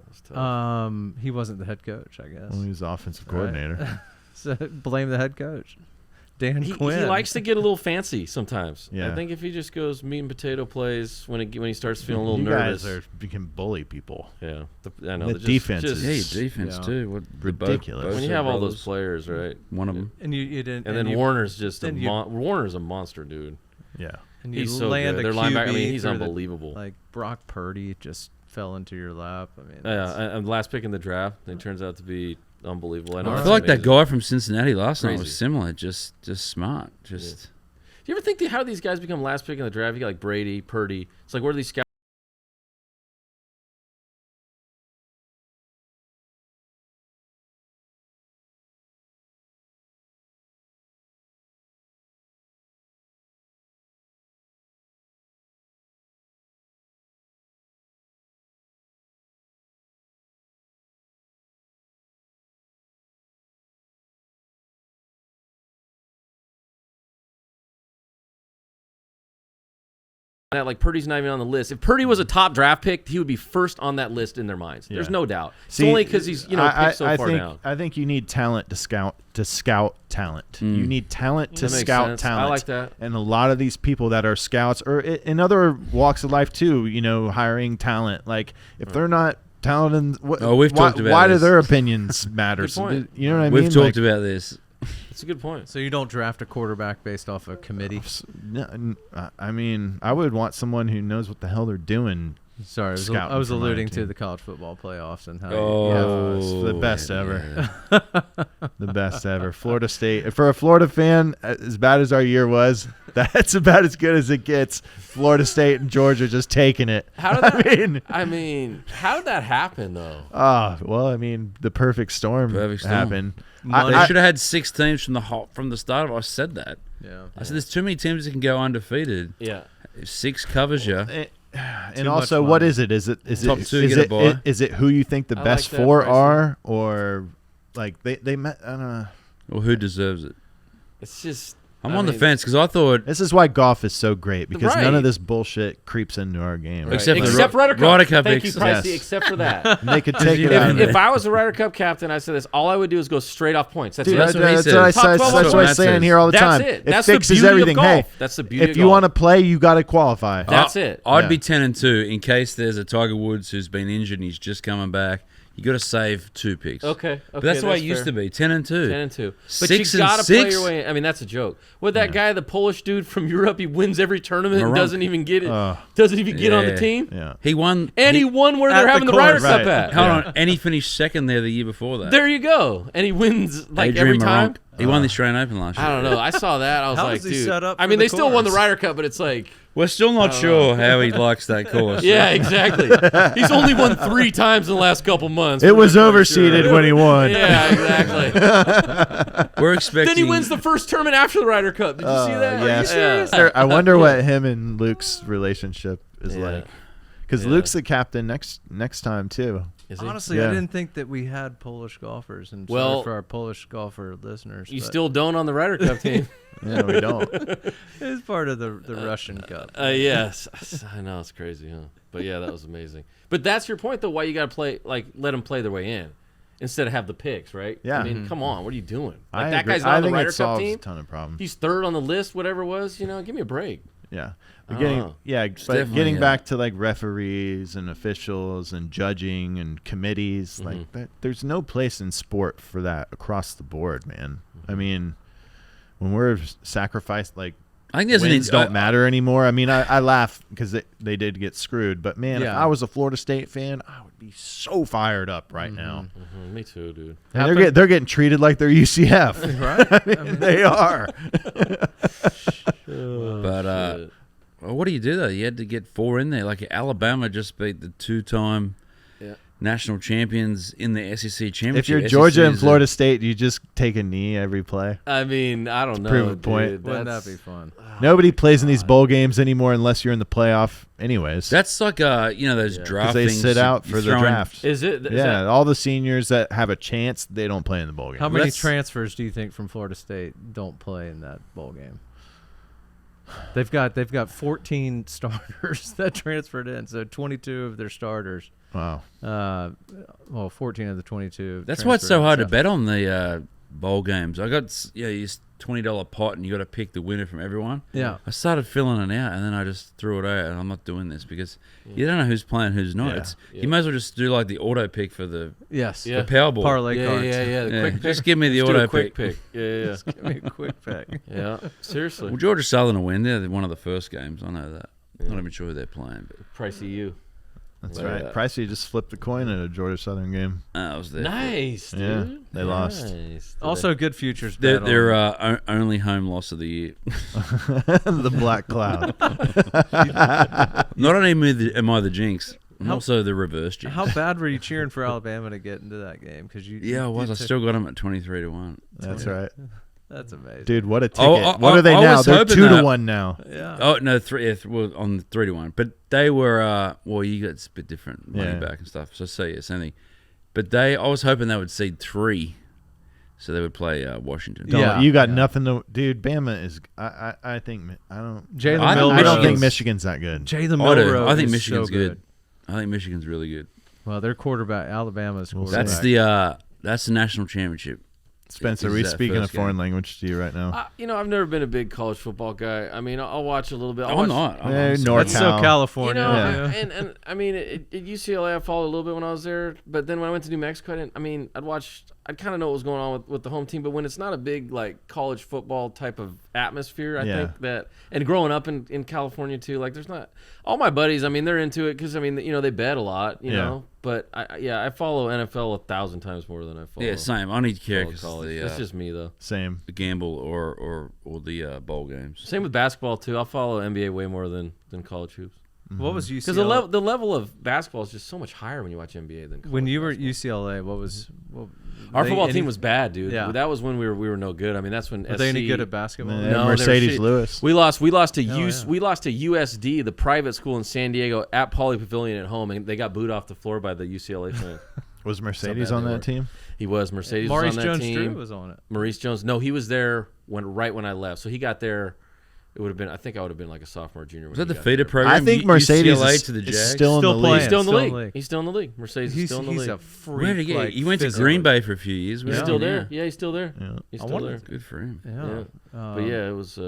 Speaker 3: That's tough.
Speaker 2: He wasn't the head coach, I guess.
Speaker 1: Well, he was the offensive
Speaker 2: Right.
Speaker 1: coordinator.
Speaker 2: So blame the head coach, Dan
Speaker 3: He
Speaker 2: Quinn.
Speaker 3: likes to get a little fancy sometimes.
Speaker 1: Yeah.
Speaker 3: I think if he just goes meat and potato plays when he starts feeling a little
Speaker 1: you
Speaker 3: nervous.
Speaker 1: guys can bully people.
Speaker 3: Yeah, I know.
Speaker 1: The
Speaker 3: just-
Speaker 1: defense
Speaker 3: just-
Speaker 1: is-
Speaker 4: Yeah, your defense
Speaker 2: Yeah.
Speaker 4: too. What, the
Speaker 1: Ridiculous.
Speaker 3: when you have all those players, right?
Speaker 4: one of them.
Speaker 2: and you didn't.
Speaker 3: And then
Speaker 2: you,
Speaker 3: Warner's just
Speaker 2: then you-
Speaker 3: Warner's a monster, dude.
Speaker 1: Yeah.
Speaker 2: And you
Speaker 3: He's so
Speaker 2: land
Speaker 3: good.
Speaker 2: a
Speaker 3: Their linebacker, I mean,
Speaker 2: QB
Speaker 3: he's
Speaker 2: through the-
Speaker 3: unbelievable.
Speaker 2: like Brock Purdy just fell into your lap. I mean,
Speaker 3: Yeah, and last pick in the draft, it turns out to be unbelievable. I know.
Speaker 4: I
Speaker 3: that's
Speaker 4: feel like that
Speaker 3: amazing.
Speaker 4: guy from Cincinnati last night was
Speaker 3: Crazy.
Speaker 4: similar. Just smart. Just.
Speaker 3: Do you ever think how these guys become last pick in the draft? You got like Brady, Purdy. It's like, where are these scouts? That like Purdy's not even on the list. If Purdy was a top draft pick, he would be first on that list in their minds. There's no doubt. It's only because he's picked so far down.
Speaker 1: I think you need talent to scout talent. You need talent to
Speaker 3: That makes
Speaker 1: scout
Speaker 3: sense.
Speaker 1: talent.
Speaker 3: I like that.
Speaker 1: And a lot of these people that are scouts, or in other walks of life too, hiring talent. Like if they're not talented,
Speaker 4: We've talked about
Speaker 1: why do
Speaker 4: this.
Speaker 1: their opinions matter?
Speaker 3: Good point.
Speaker 1: You know what I mean?
Speaker 4: We've talked about this.
Speaker 3: That's a good point.
Speaker 2: so you don't draft a quarterback based off a committee.
Speaker 1: I mean, I would want someone who knows what the hell they're doing.
Speaker 2: Sorry, I was
Speaker 1: Scouting for my
Speaker 2: alluding to
Speaker 1: team.
Speaker 2: the college football playoffs and how.
Speaker 1: It's the best ever. The best ever. Florida State. For a Florida fan, as bad as our year was, that's about as good as it gets. Florida State and Georgia just taking it.
Speaker 3: How did that? How did that happen though?
Speaker 1: The perfect storm,
Speaker 4: Perfect storm.
Speaker 1: happened.
Speaker 4: They should have had 6 teams from the start. I said that.
Speaker 2: Yeah.
Speaker 4: I said there's too many teams that can go undefeated.
Speaker 3: Yeah.
Speaker 4: If 6 covers you.
Speaker 1: And also, what is it? Is it
Speaker 4: Top two get a bye.
Speaker 1: is it who you think the
Speaker 3: I
Speaker 1: best
Speaker 3: like that
Speaker 1: 4
Speaker 3: pricing.
Speaker 1: are, or like they met? I don't know.
Speaker 4: Or who deserves it?
Speaker 3: It's just.
Speaker 4: I'm on the fence because I thought.
Speaker 1: This is why golf is so great, because none
Speaker 3: Right.
Speaker 1: of this bullshit creeps into our game.
Speaker 3: Right.
Speaker 4: Except for the
Speaker 3: except Ryder Cup.
Speaker 4: Ryder Cup
Speaker 3: Thank you,
Speaker 4: ex-
Speaker 3: Pricey.
Speaker 1: Yes.
Speaker 3: Except for that.
Speaker 1: And they could take it out of
Speaker 3: if
Speaker 1: there.
Speaker 3: I was a Ryder Cup captain, I said this. All I would do is go straight off points. That's
Speaker 1: Dude,
Speaker 3: it.
Speaker 4: that's what he
Speaker 1: that's
Speaker 4: says.
Speaker 1: what I
Speaker 3: Top
Speaker 1: say.
Speaker 3: 12
Speaker 1: That's
Speaker 3: That's
Speaker 1: what
Speaker 3: what
Speaker 1: I'm
Speaker 4: it
Speaker 1: saying
Speaker 4: says.
Speaker 1: here all the
Speaker 3: That's
Speaker 1: time.
Speaker 3: it. That's the
Speaker 1: fixes
Speaker 3: beauty of
Speaker 1: everything.
Speaker 3: golf.
Speaker 1: Hey,
Speaker 3: That's the beauty
Speaker 1: if
Speaker 3: of
Speaker 1: you
Speaker 3: golf.
Speaker 1: want to play, you got to qualify.
Speaker 3: That's it.
Speaker 4: I'd
Speaker 1: Yeah.
Speaker 4: be 10-2 in case there's a Tiger Woods who's been injured and he's just coming back. You got to save 2 picks.
Speaker 3: Okay.
Speaker 4: But that's the way it used to
Speaker 3: fair.
Speaker 4: be. 10-2.
Speaker 3: 10-2. But
Speaker 4: 6
Speaker 3: you
Speaker 4: and
Speaker 3: gotta play
Speaker 4: 6.
Speaker 3: your way in. I mean, that's a joke. With that guy, the Polish dude from Europe, he wins every tournament and
Speaker 4: Maronk.
Speaker 3: doesn't even get it. Doesn't even get on the
Speaker 4: Yeah.
Speaker 3: team.
Speaker 1: Yeah.
Speaker 4: He won.
Speaker 3: And he won where
Speaker 2: At
Speaker 3: they're
Speaker 2: the
Speaker 3: having the Ryder
Speaker 2: course.
Speaker 3: Cup
Speaker 1: Right.
Speaker 3: at.
Speaker 4: Hold on. And he finished second there the year before that.
Speaker 3: There you go. And he wins like
Speaker 4: Adrian
Speaker 3: every time.
Speaker 4: Maronk. He won the Australian Open last year.
Speaker 3: I don't know. I saw that. I was
Speaker 2: How
Speaker 3: like,
Speaker 2: was he
Speaker 3: dude.
Speaker 2: set up
Speaker 3: I
Speaker 2: for
Speaker 3: mean,
Speaker 2: the
Speaker 3: they still won the
Speaker 2: course?
Speaker 3: Ryder Cup, but it's like,
Speaker 4: We're still not sure how he likes that course.
Speaker 3: yeah, exactly. He's only won 3 times in the last couple months.
Speaker 1: It was
Speaker 3: We're not sure.
Speaker 1: overseeded when he won.
Speaker 3: Yeah, exactly.
Speaker 4: We're expecting.
Speaker 3: Then he wins the first tournament after the Ryder Cup. Did you see that?
Speaker 1: Yes.
Speaker 3: Yeah.
Speaker 1: I wonder what him and Luke's relationship is
Speaker 3: Yeah.
Speaker 1: like. Because
Speaker 3: Yeah.
Speaker 1: Luke's the captain next time too.
Speaker 3: Is he?
Speaker 2: Honestly,
Speaker 1: Yeah.
Speaker 2: I didn't think that we had Polish golfers, and
Speaker 3: Well,
Speaker 2: sorry for our Polish golfer listeners.
Speaker 3: You
Speaker 2: but
Speaker 3: still don't on the Ryder Cup team.
Speaker 1: Yeah, we don't.
Speaker 2: it's part of the Russian Cup.
Speaker 3: Yes. I know. It's crazy, huh? But yeah, that was amazing. But that's your point, though, why you got to play, like, let them play their way in instead of have the picks, right?
Speaker 1: Yeah.
Speaker 3: I mean, come on. What are you doing? Like,
Speaker 1: I
Speaker 3: that
Speaker 1: agree.
Speaker 3: guy's not
Speaker 1: I
Speaker 3: on the
Speaker 1: think
Speaker 3: Ryder
Speaker 1: it
Speaker 3: Cup
Speaker 1: solves
Speaker 3: team.
Speaker 1: a ton of problems.
Speaker 3: He's third on the list, whatever it was. Give me a break.
Speaker 1: Yeah.
Speaker 3: I
Speaker 1: But
Speaker 3: don't know.
Speaker 1: but
Speaker 4: definitely,
Speaker 1: getting
Speaker 4: yeah.
Speaker 1: back to like referees and officials and judging and committees, like that, there's no place in sport for that across the board, man. I mean, when we're sacrificed, like
Speaker 4: I think there's
Speaker 1: wins
Speaker 4: an.
Speaker 1: don't matter anymore. I mean, I laugh because they did get screwed, but man, if
Speaker 2: Yeah.
Speaker 1: I was a Florida State fan, I would be so fired up right now.
Speaker 3: Me too, dude.
Speaker 1: And they're getting treated like they're UCF.
Speaker 2: Right?
Speaker 1: I mean, they are.
Speaker 4: But well, what do you do though? You had to get 4 in there. Like Alabama just beat the 2-time national champions in the SEC championship.
Speaker 1: If you're
Speaker 4: SEC
Speaker 1: Georgia and
Speaker 4: is
Speaker 1: Florida State, you just take a knee every play.
Speaker 3: I mean, I don't know.
Speaker 1: prove a
Speaker 3: dude.
Speaker 1: point.
Speaker 2: Wouldn't that
Speaker 3: That's-
Speaker 2: be fun?
Speaker 1: Nobody plays in these bowl games anymore unless you're in the playoff anyways.
Speaker 4: That's like those draft
Speaker 1: because they
Speaker 4: things
Speaker 1: sit
Speaker 4: you-
Speaker 1: out
Speaker 4: you
Speaker 1: for the
Speaker 4: throw in-
Speaker 1: draft.
Speaker 3: Is it? Is
Speaker 1: Yeah,
Speaker 3: that-
Speaker 1: all the seniors that have a chance, they don't play in the bowl game.
Speaker 2: How many
Speaker 4: that's-
Speaker 2: transfers do you think from Florida State don't play in that bowl game? They've got 14 starters that transferred in, so 22 of their starters.
Speaker 1: Wow.
Speaker 2: 14 of the 22.
Speaker 4: That's why it's so
Speaker 2: transferred in,
Speaker 4: hard to bet on the bowl games. I got $20 pot, and you got to pick the winner from everyone.
Speaker 2: Yeah.
Speaker 4: I started filling it out, and then I just threw it out, and I'm not doing this because you don't know who's playing, who's not.
Speaker 1: Yeah.
Speaker 4: You might as well just do like the auto pick for the
Speaker 2: Yes.
Speaker 3: Yeah.
Speaker 4: Powerball.
Speaker 2: Parlay
Speaker 3: Yeah,
Speaker 2: cards.
Speaker 3: yeah. The quick pick.
Speaker 4: Just give me the
Speaker 3: Let's do
Speaker 4: auto
Speaker 3: a quick
Speaker 4: pick.
Speaker 3: pick. Yeah.
Speaker 2: Give me a quick pick.
Speaker 3: Yeah. Seriously.
Speaker 4: Well, Georgia Southern will win. They're one of the first games. I know that. Not even sure who they're playing, but
Speaker 3: Pricey you.
Speaker 1: That's
Speaker 3: Yeah.
Speaker 1: right. Pricey just flipped the coin at a Georgia Southern game.
Speaker 4: I was there.
Speaker 3: Nice, dude.
Speaker 1: Yeah, they lost.
Speaker 3: Nice.
Speaker 2: Also, good futures.
Speaker 4: They're
Speaker 2: bet
Speaker 4: their
Speaker 2: on-
Speaker 4: only home loss of the year.
Speaker 1: The black cloud.
Speaker 4: Not only am I the jinx, I'm
Speaker 2: How-
Speaker 4: also the reverse jinx.
Speaker 2: How bad were you cheering for Alabama to get into that game? Because
Speaker 4: Yeah, I was. I still got them at 23-1.
Speaker 1: That's right.
Speaker 2: That's amazing.
Speaker 1: Dude, what a ticket.
Speaker 4: Oh,
Speaker 1: what are they
Speaker 4: I
Speaker 1: now?
Speaker 4: was
Speaker 1: They're
Speaker 4: hoping
Speaker 1: 2-1 now.
Speaker 2: Yeah.
Speaker 4: Oh no, well, on 3-1. But they were well, you got a bit different money
Speaker 1: Yeah.
Speaker 4: back and stuff. So say same thing. But I was hoping they would seed 3, so they would play Washington.
Speaker 1: Don't-
Speaker 2: Yeah.
Speaker 1: you got
Speaker 2: Yeah.
Speaker 1: nothing to. Dude, Bama is. I think. I don't.
Speaker 2: Jalen
Speaker 4: I don't
Speaker 1: I don't think
Speaker 4: Michigan's-
Speaker 1: Michigan's that good.
Speaker 2: Jalen
Speaker 4: I do.
Speaker 2: Milroe.
Speaker 4: I think
Speaker 2: is
Speaker 4: Michigan's
Speaker 2: so
Speaker 4: good. I think Michigan's really good.
Speaker 2: Well, their quarterback, Alabama's
Speaker 1: We'll
Speaker 2: quarterback.
Speaker 4: That's the national championship.
Speaker 1: Spencer,
Speaker 4: Is
Speaker 1: are we
Speaker 4: that
Speaker 1: speaking a
Speaker 4: first
Speaker 1: foreign
Speaker 4: game.
Speaker 1: language to you right now?
Speaker 3: I've never been a big college football guy. I mean, I'll watch a little bit. I'll
Speaker 4: I'm
Speaker 3: watch,
Speaker 4: not.
Speaker 1: Eh,
Speaker 4: I'm
Speaker 1: North
Speaker 2: That's so
Speaker 1: Cal.
Speaker 2: California.
Speaker 3: You know,
Speaker 1: Yeah.
Speaker 3: and I mean, at UCLA, I followed a little bit when I was there. But then when I went to New Mexico, I'd kind of know what was going on with the home team. But when it's not a big like college football type of atmosphere, I
Speaker 1: Yeah.
Speaker 3: think that, and growing up in California too, like there's not all my buddies. I mean, they're into it because they bet a lot, you
Speaker 1: Yeah.
Speaker 3: know. But I follow NFL 1,000 times more than I follow.
Speaker 4: Yeah, same. I need to care
Speaker 3: follow
Speaker 4: because
Speaker 3: college.
Speaker 4: the,
Speaker 3: That's just me though.
Speaker 1: Same.
Speaker 4: the gamble or the bowl games.
Speaker 3: Same with basketball too. I'll follow NBA way more than college hoops.
Speaker 2: What was
Speaker 3: Because
Speaker 2: UCLA?
Speaker 3: the level of basketball is just so much higher when you watch NBA than college
Speaker 2: When you were at
Speaker 3: basketball.
Speaker 2: UCLA, what was
Speaker 3: Our football team was bad, dude.
Speaker 2: Yeah.
Speaker 3: That was when we were no good. I mean, that's when
Speaker 2: Were they any
Speaker 3: SC
Speaker 2: good at basketball?
Speaker 1: Man,
Speaker 3: No, they were
Speaker 1: Mercedes
Speaker 3: shitty.
Speaker 1: Lewis.
Speaker 3: We lost to
Speaker 2: Oh, yeah.
Speaker 3: we lost to USD, the private school in San Diego, at Pauley Pavilion at home, and they got booed off the floor by the UCLA fan.
Speaker 1: Was Mercedes
Speaker 3: bad
Speaker 1: on
Speaker 3: they
Speaker 1: that
Speaker 3: were.
Speaker 1: team?
Speaker 3: He was Mercedes
Speaker 2: Maurice
Speaker 3: was on that
Speaker 2: Jones-Drew
Speaker 3: team.
Speaker 2: was on it.
Speaker 3: Maurice Jones, no, he was there right when I left. So he got there. It would have been. I think I would have been like a sophomore, junior.
Speaker 4: Was
Speaker 3: when
Speaker 4: that
Speaker 3: he
Speaker 4: the
Speaker 3: got
Speaker 4: feeder
Speaker 3: there.
Speaker 4: program?
Speaker 1: I think
Speaker 4: U-
Speaker 1: Mercedes
Speaker 4: UCLA
Speaker 1: is,
Speaker 4: to the
Speaker 1: is
Speaker 4: Jags?
Speaker 1: still in
Speaker 2: Still
Speaker 1: the league.
Speaker 2: playing.
Speaker 3: He's still in the
Speaker 2: Still in
Speaker 3: league.
Speaker 2: the league.
Speaker 3: He's still in the league. Mercedes is still in the
Speaker 2: He's
Speaker 3: league.
Speaker 2: a freak.
Speaker 4: Where did he get?
Speaker 2: like,
Speaker 4: He went to
Speaker 2: physically.
Speaker 4: Green Bay for a few years.
Speaker 3: He's
Speaker 4: wasn't
Speaker 3: still
Speaker 4: he?
Speaker 3: there. Yeah, he's still there.
Speaker 1: Yeah.
Speaker 3: He's
Speaker 2: I
Speaker 3: still
Speaker 2: wonder-
Speaker 3: there.
Speaker 4: Good for him.
Speaker 2: Yeah.
Speaker 3: But yeah, it was.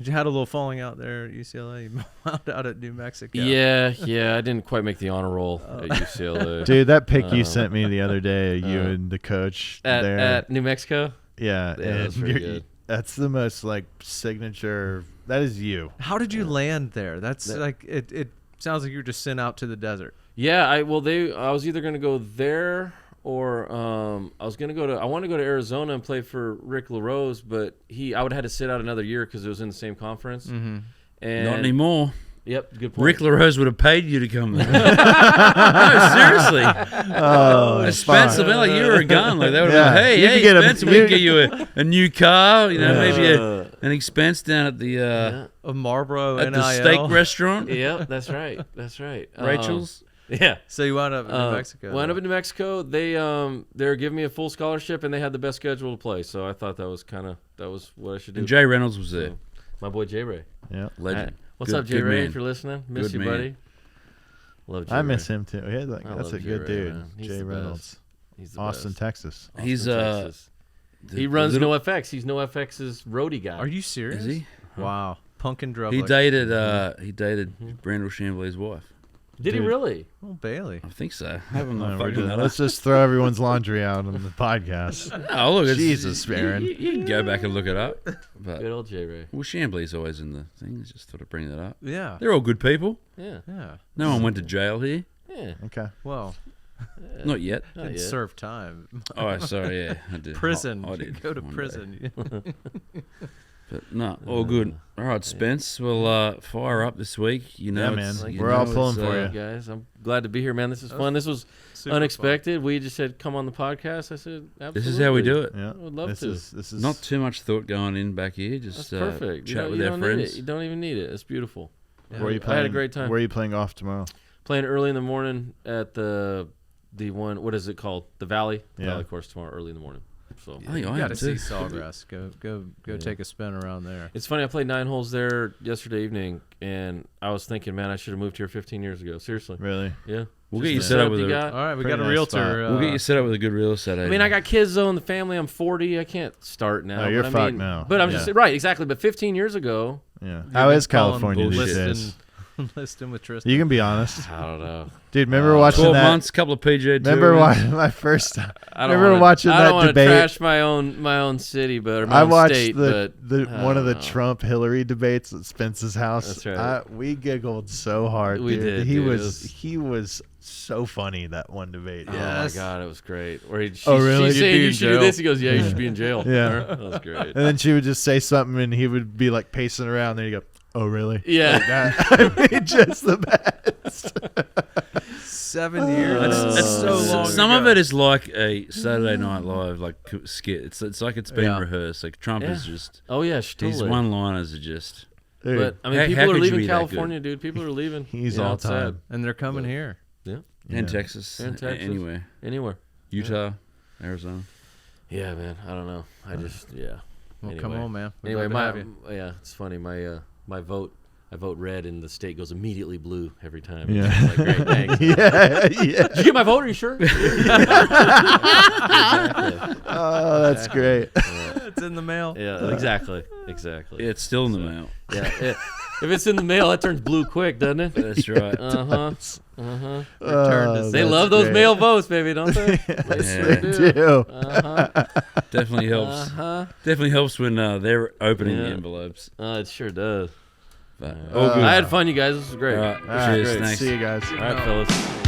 Speaker 2: You had a little falling out there at UCLA. You wound out at New Mexico.
Speaker 3: Yeah, I didn't quite make the honor roll at UCLA.
Speaker 1: Dude, that pic you sent me the other day, you and the coach there.
Speaker 3: At New Mexico.
Speaker 1: Yeah,
Speaker 3: Yeah,
Speaker 1: and
Speaker 3: that's pretty good.
Speaker 1: that's the most like signature. That is you.
Speaker 2: How did you land there? That's like it sounds like you were just sent out to the desert.
Speaker 3: Yeah, I was either gonna go there or I was gonna I wanted to go to Arizona and play for Rick LaRose, but I would have had to sit out another year because it was in the same conference.
Speaker 2: Mm-hmm.
Speaker 3: And
Speaker 4: Not anymore.
Speaker 3: Yep, good point.
Speaker 4: Rick LaRose would have paid you to come there. No, seriously.
Speaker 1: Oh,
Speaker 4: Spence, like you were a gun. Like they would have
Speaker 1: Yeah.
Speaker 4: been,
Speaker 1: You
Speaker 4: hey,
Speaker 1: could get a-
Speaker 4: Spence, we
Speaker 1: you-
Speaker 4: can get you a new car. You know, maybe
Speaker 3: Uh,
Speaker 4: an expense down at the
Speaker 2: A Marlboro
Speaker 4: at
Speaker 2: NIL.
Speaker 4: the steak restaurant.
Speaker 3: yeah, that's right. That's right.
Speaker 4: Rachel's.
Speaker 3: Yeah.
Speaker 2: So you wound up in New Mexico.
Speaker 3: Wound up in New Mexico. They were giving me a full scholarship and they had the best schedule to play. So I thought that was what I should do.
Speaker 4: And Jay Reynolds was there.
Speaker 3: My boy J Ray.
Speaker 1: Yeah,
Speaker 4: Legend.
Speaker 3: What's
Speaker 4: Good-
Speaker 3: up, J
Speaker 4: good
Speaker 3: Ray?
Speaker 4: man.
Speaker 3: If you're listening, miss
Speaker 4: Good
Speaker 3: you,
Speaker 4: man.
Speaker 3: buddy. Love J
Speaker 1: I miss him too. Yeah,
Speaker 3: I
Speaker 1: that's
Speaker 3: love
Speaker 1: a good
Speaker 3: J-Ray,
Speaker 1: dude.
Speaker 3: man. He's
Speaker 1: Jay
Speaker 3: the
Speaker 1: Reynolds,
Speaker 3: best. He's the
Speaker 1: Austin,
Speaker 3: best.
Speaker 1: Texas.
Speaker 3: Austin,
Speaker 4: He's
Speaker 3: Texas.
Speaker 4: the
Speaker 3: He runs
Speaker 4: little-
Speaker 3: NoFX. He's NoFX's roadie guy.
Speaker 2: Are you serious?
Speaker 4: Is he?
Speaker 2: Wow. Punk and Drub.
Speaker 4: He
Speaker 2: like-
Speaker 4: dated Brandel Chambly's wife.
Speaker 3: Did he
Speaker 1: Dude.
Speaker 3: really?
Speaker 2: Oh, Bailey.
Speaker 4: I think so. I haven't
Speaker 1: No,
Speaker 4: fucking that
Speaker 1: let's just throw everyone's laundry out on the podcast.
Speaker 4: Oh, look, it's,
Speaker 1: Jesus, Aaron.
Speaker 4: You can go back and look it up. But
Speaker 3: Good old J Ray.
Speaker 4: well, Chambly's always in the thing. I just thought I'd bring that up.
Speaker 2: Yeah.
Speaker 4: They're all good people.
Speaker 3: Yeah.
Speaker 2: Yeah.
Speaker 4: No one went to jail here.
Speaker 3: Yeah.
Speaker 1: Okay.
Speaker 2: Well,
Speaker 4: Not yet.
Speaker 3: Not
Speaker 2: didn't
Speaker 3: yet.
Speaker 2: serve time.
Speaker 4: Oh, sorry. Yeah, I did.
Speaker 2: Prison.
Speaker 4: I
Speaker 2: You
Speaker 4: did.
Speaker 2: go to
Speaker 4: one day.
Speaker 2: prison.
Speaker 4: But no, all good. All right, Spence. We'll fire up this week. You know,
Speaker 1: Yeah, man.
Speaker 4: it's- you
Speaker 1: We're
Speaker 4: know
Speaker 1: all
Speaker 4: it's,
Speaker 1: pulling for
Speaker 3: Hey,
Speaker 1: you.
Speaker 3: guys, I'm glad to be here, man. This is fun. This was
Speaker 2: Super
Speaker 3: unexpected. We just said come on the podcast. I said absolutely.
Speaker 4: This is how we do it.
Speaker 1: Yeah,
Speaker 3: I would love
Speaker 1: this
Speaker 3: to.
Speaker 1: Is
Speaker 4: Not too much thought going in back here. Just
Speaker 3: That's perfect.
Speaker 4: chat with
Speaker 3: you
Speaker 4: our
Speaker 3: don't need
Speaker 4: friends.
Speaker 3: it. You don't even need it. It's beautiful.
Speaker 2: Yeah.
Speaker 1: Where are you
Speaker 3: I
Speaker 1: playing?
Speaker 3: had a great time.
Speaker 1: Where are you playing golf tomorrow?
Speaker 3: Playing early in the morning at the one. What is it called? The Valley. The
Speaker 1: Yeah.
Speaker 3: Valley course tomorrow early in the morning. So
Speaker 4: I think
Speaker 2: You
Speaker 4: I
Speaker 2: got
Speaker 4: am
Speaker 2: to see
Speaker 4: too.
Speaker 2: Sawgrass. Go
Speaker 3: Yeah.
Speaker 2: take a spin around there.
Speaker 3: it's funny. I played 9 holes there yesterday evening, and I was thinking, man, I should have moved here 15 years ago. Seriously.
Speaker 1: Really?
Speaker 3: Yeah.
Speaker 4: We'll
Speaker 3: Just
Speaker 4: get you
Speaker 3: the
Speaker 4: set up
Speaker 3: setup
Speaker 4: with
Speaker 3: you
Speaker 4: a.
Speaker 3: got.
Speaker 2: All right, we
Speaker 1: Pretty
Speaker 2: got a
Speaker 1: nice
Speaker 2: realtor.
Speaker 1: spot.
Speaker 4: We'll get you set up with a good real estate
Speaker 3: I
Speaker 4: agent.
Speaker 3: mean, I got kids though in the family. I'm 40. I can't start now.
Speaker 1: No, you're
Speaker 3: but I
Speaker 1: fucked
Speaker 3: mean,
Speaker 1: now.
Speaker 3: But I'm
Speaker 1: Yeah.
Speaker 3: just right, exactly. But 15 years ago,
Speaker 1: Yeah. How is California these
Speaker 4: bullshit.
Speaker 1: days?
Speaker 2: Listing with Tristan.
Speaker 1: You can be honest,
Speaker 3: I don't know.
Speaker 1: dude. Remember watching
Speaker 4: 12
Speaker 1: that?
Speaker 4: months, couple of PJ
Speaker 1: Remember
Speaker 4: Tours.
Speaker 1: watching my first time?
Speaker 3: I don't
Speaker 1: Remember
Speaker 3: wanna,
Speaker 1: watching
Speaker 3: I
Speaker 1: that
Speaker 3: don't wanna
Speaker 1: debate?
Speaker 3: trash my own city, but or my
Speaker 1: I
Speaker 3: own
Speaker 1: watched
Speaker 3: state,
Speaker 1: the
Speaker 3: but
Speaker 1: one of the
Speaker 3: know.
Speaker 1: Trump Hillary debates at Spence's house.
Speaker 3: That's right.
Speaker 1: We giggled so hard.
Speaker 3: We
Speaker 1: dude.
Speaker 3: did,
Speaker 1: He
Speaker 3: dude. It
Speaker 1: was
Speaker 3: was-
Speaker 1: he was so funny that one debate.
Speaker 3: Oh
Speaker 2: Yes.
Speaker 3: my god, it was great. Where he,
Speaker 1: Oh, really?
Speaker 3: She's
Speaker 2: You'd
Speaker 3: saying
Speaker 2: be
Speaker 3: you
Speaker 2: in
Speaker 3: should do
Speaker 2: jail.
Speaker 3: this. He goes, yeah, you should be in jail.
Speaker 1: Yeah.
Speaker 3: That was great.
Speaker 1: And then she would just say something, and he would be like pacing around. Then you go, "Oh, really?"
Speaker 3: Yeah.
Speaker 1: Like that. I mean, just the best.
Speaker 2: 7 years.
Speaker 3: That's-
Speaker 2: That's so long.
Speaker 4: Some
Speaker 2: ago.
Speaker 4: of it is like a Saturday Night Live like skit. It's like it's been
Speaker 2: Yeah.
Speaker 4: rehearsed. Like Trump is
Speaker 3: Yeah.
Speaker 4: just
Speaker 3: Oh yeah,
Speaker 4: his
Speaker 3: totally.
Speaker 4: one-liners are just.
Speaker 1: Dude,
Speaker 3: But I mean,
Speaker 4: How-
Speaker 3: people
Speaker 4: how
Speaker 3: are
Speaker 4: could you
Speaker 3: leaving
Speaker 4: be that good?
Speaker 3: California, dude. People are leaving.
Speaker 1: He's
Speaker 3: You know,
Speaker 1: all
Speaker 3: it's sad.
Speaker 1: time.
Speaker 2: And they're coming here.
Speaker 3: Yeah,
Speaker 4: And
Speaker 1: Yeah.
Speaker 4: Texas,
Speaker 3: And Texas.
Speaker 4: anywhere,
Speaker 3: anywhere.
Speaker 4: Utah, Arizona.
Speaker 3: Yeah, man. I don't know. I just yeah.
Speaker 2: Well,
Speaker 3: Anyway.
Speaker 2: come on, man. We'd
Speaker 3: Anyway,
Speaker 2: love to have you.
Speaker 3: yeah, it's funny. My vote. I vote red, and the state goes immediately blue every time.
Speaker 1: Yeah.
Speaker 3: It's like, great, thanks.
Speaker 1: yeah, yeah.
Speaker 3: Did you get my vote? Are you sure? Exactly.
Speaker 1: Oh, that's great.
Speaker 2: It's in the mail.
Speaker 3: Yeah, exactly. Exactly.
Speaker 4: Yeah, it's still in the mail.
Speaker 3: Yeah. If it's in the mail, that turns blue quick, doesn't it?
Speaker 4: That's right.
Speaker 3: Uh huh. Uh huh.
Speaker 2: Return to-
Speaker 3: They
Speaker 1: that's
Speaker 3: love those
Speaker 1: great.
Speaker 3: mail votes, baby, don't they? They
Speaker 4: Yeah.
Speaker 3: sure
Speaker 1: They do.
Speaker 3: Uh huh.
Speaker 4: Definitely helps.
Speaker 3: Uh huh.
Speaker 4: Definitely helps when they're opening the
Speaker 3: Yeah.
Speaker 4: envelopes.
Speaker 3: It sure does.
Speaker 4: But
Speaker 1: Uh,
Speaker 4: all good.
Speaker 3: I had fun, you guys. This was great.
Speaker 4: All right.
Speaker 1: All right,
Speaker 4: Cheers.
Speaker 1: great.
Speaker 4: Thanks.
Speaker 1: See you guys.
Speaker 3: All right, fellas.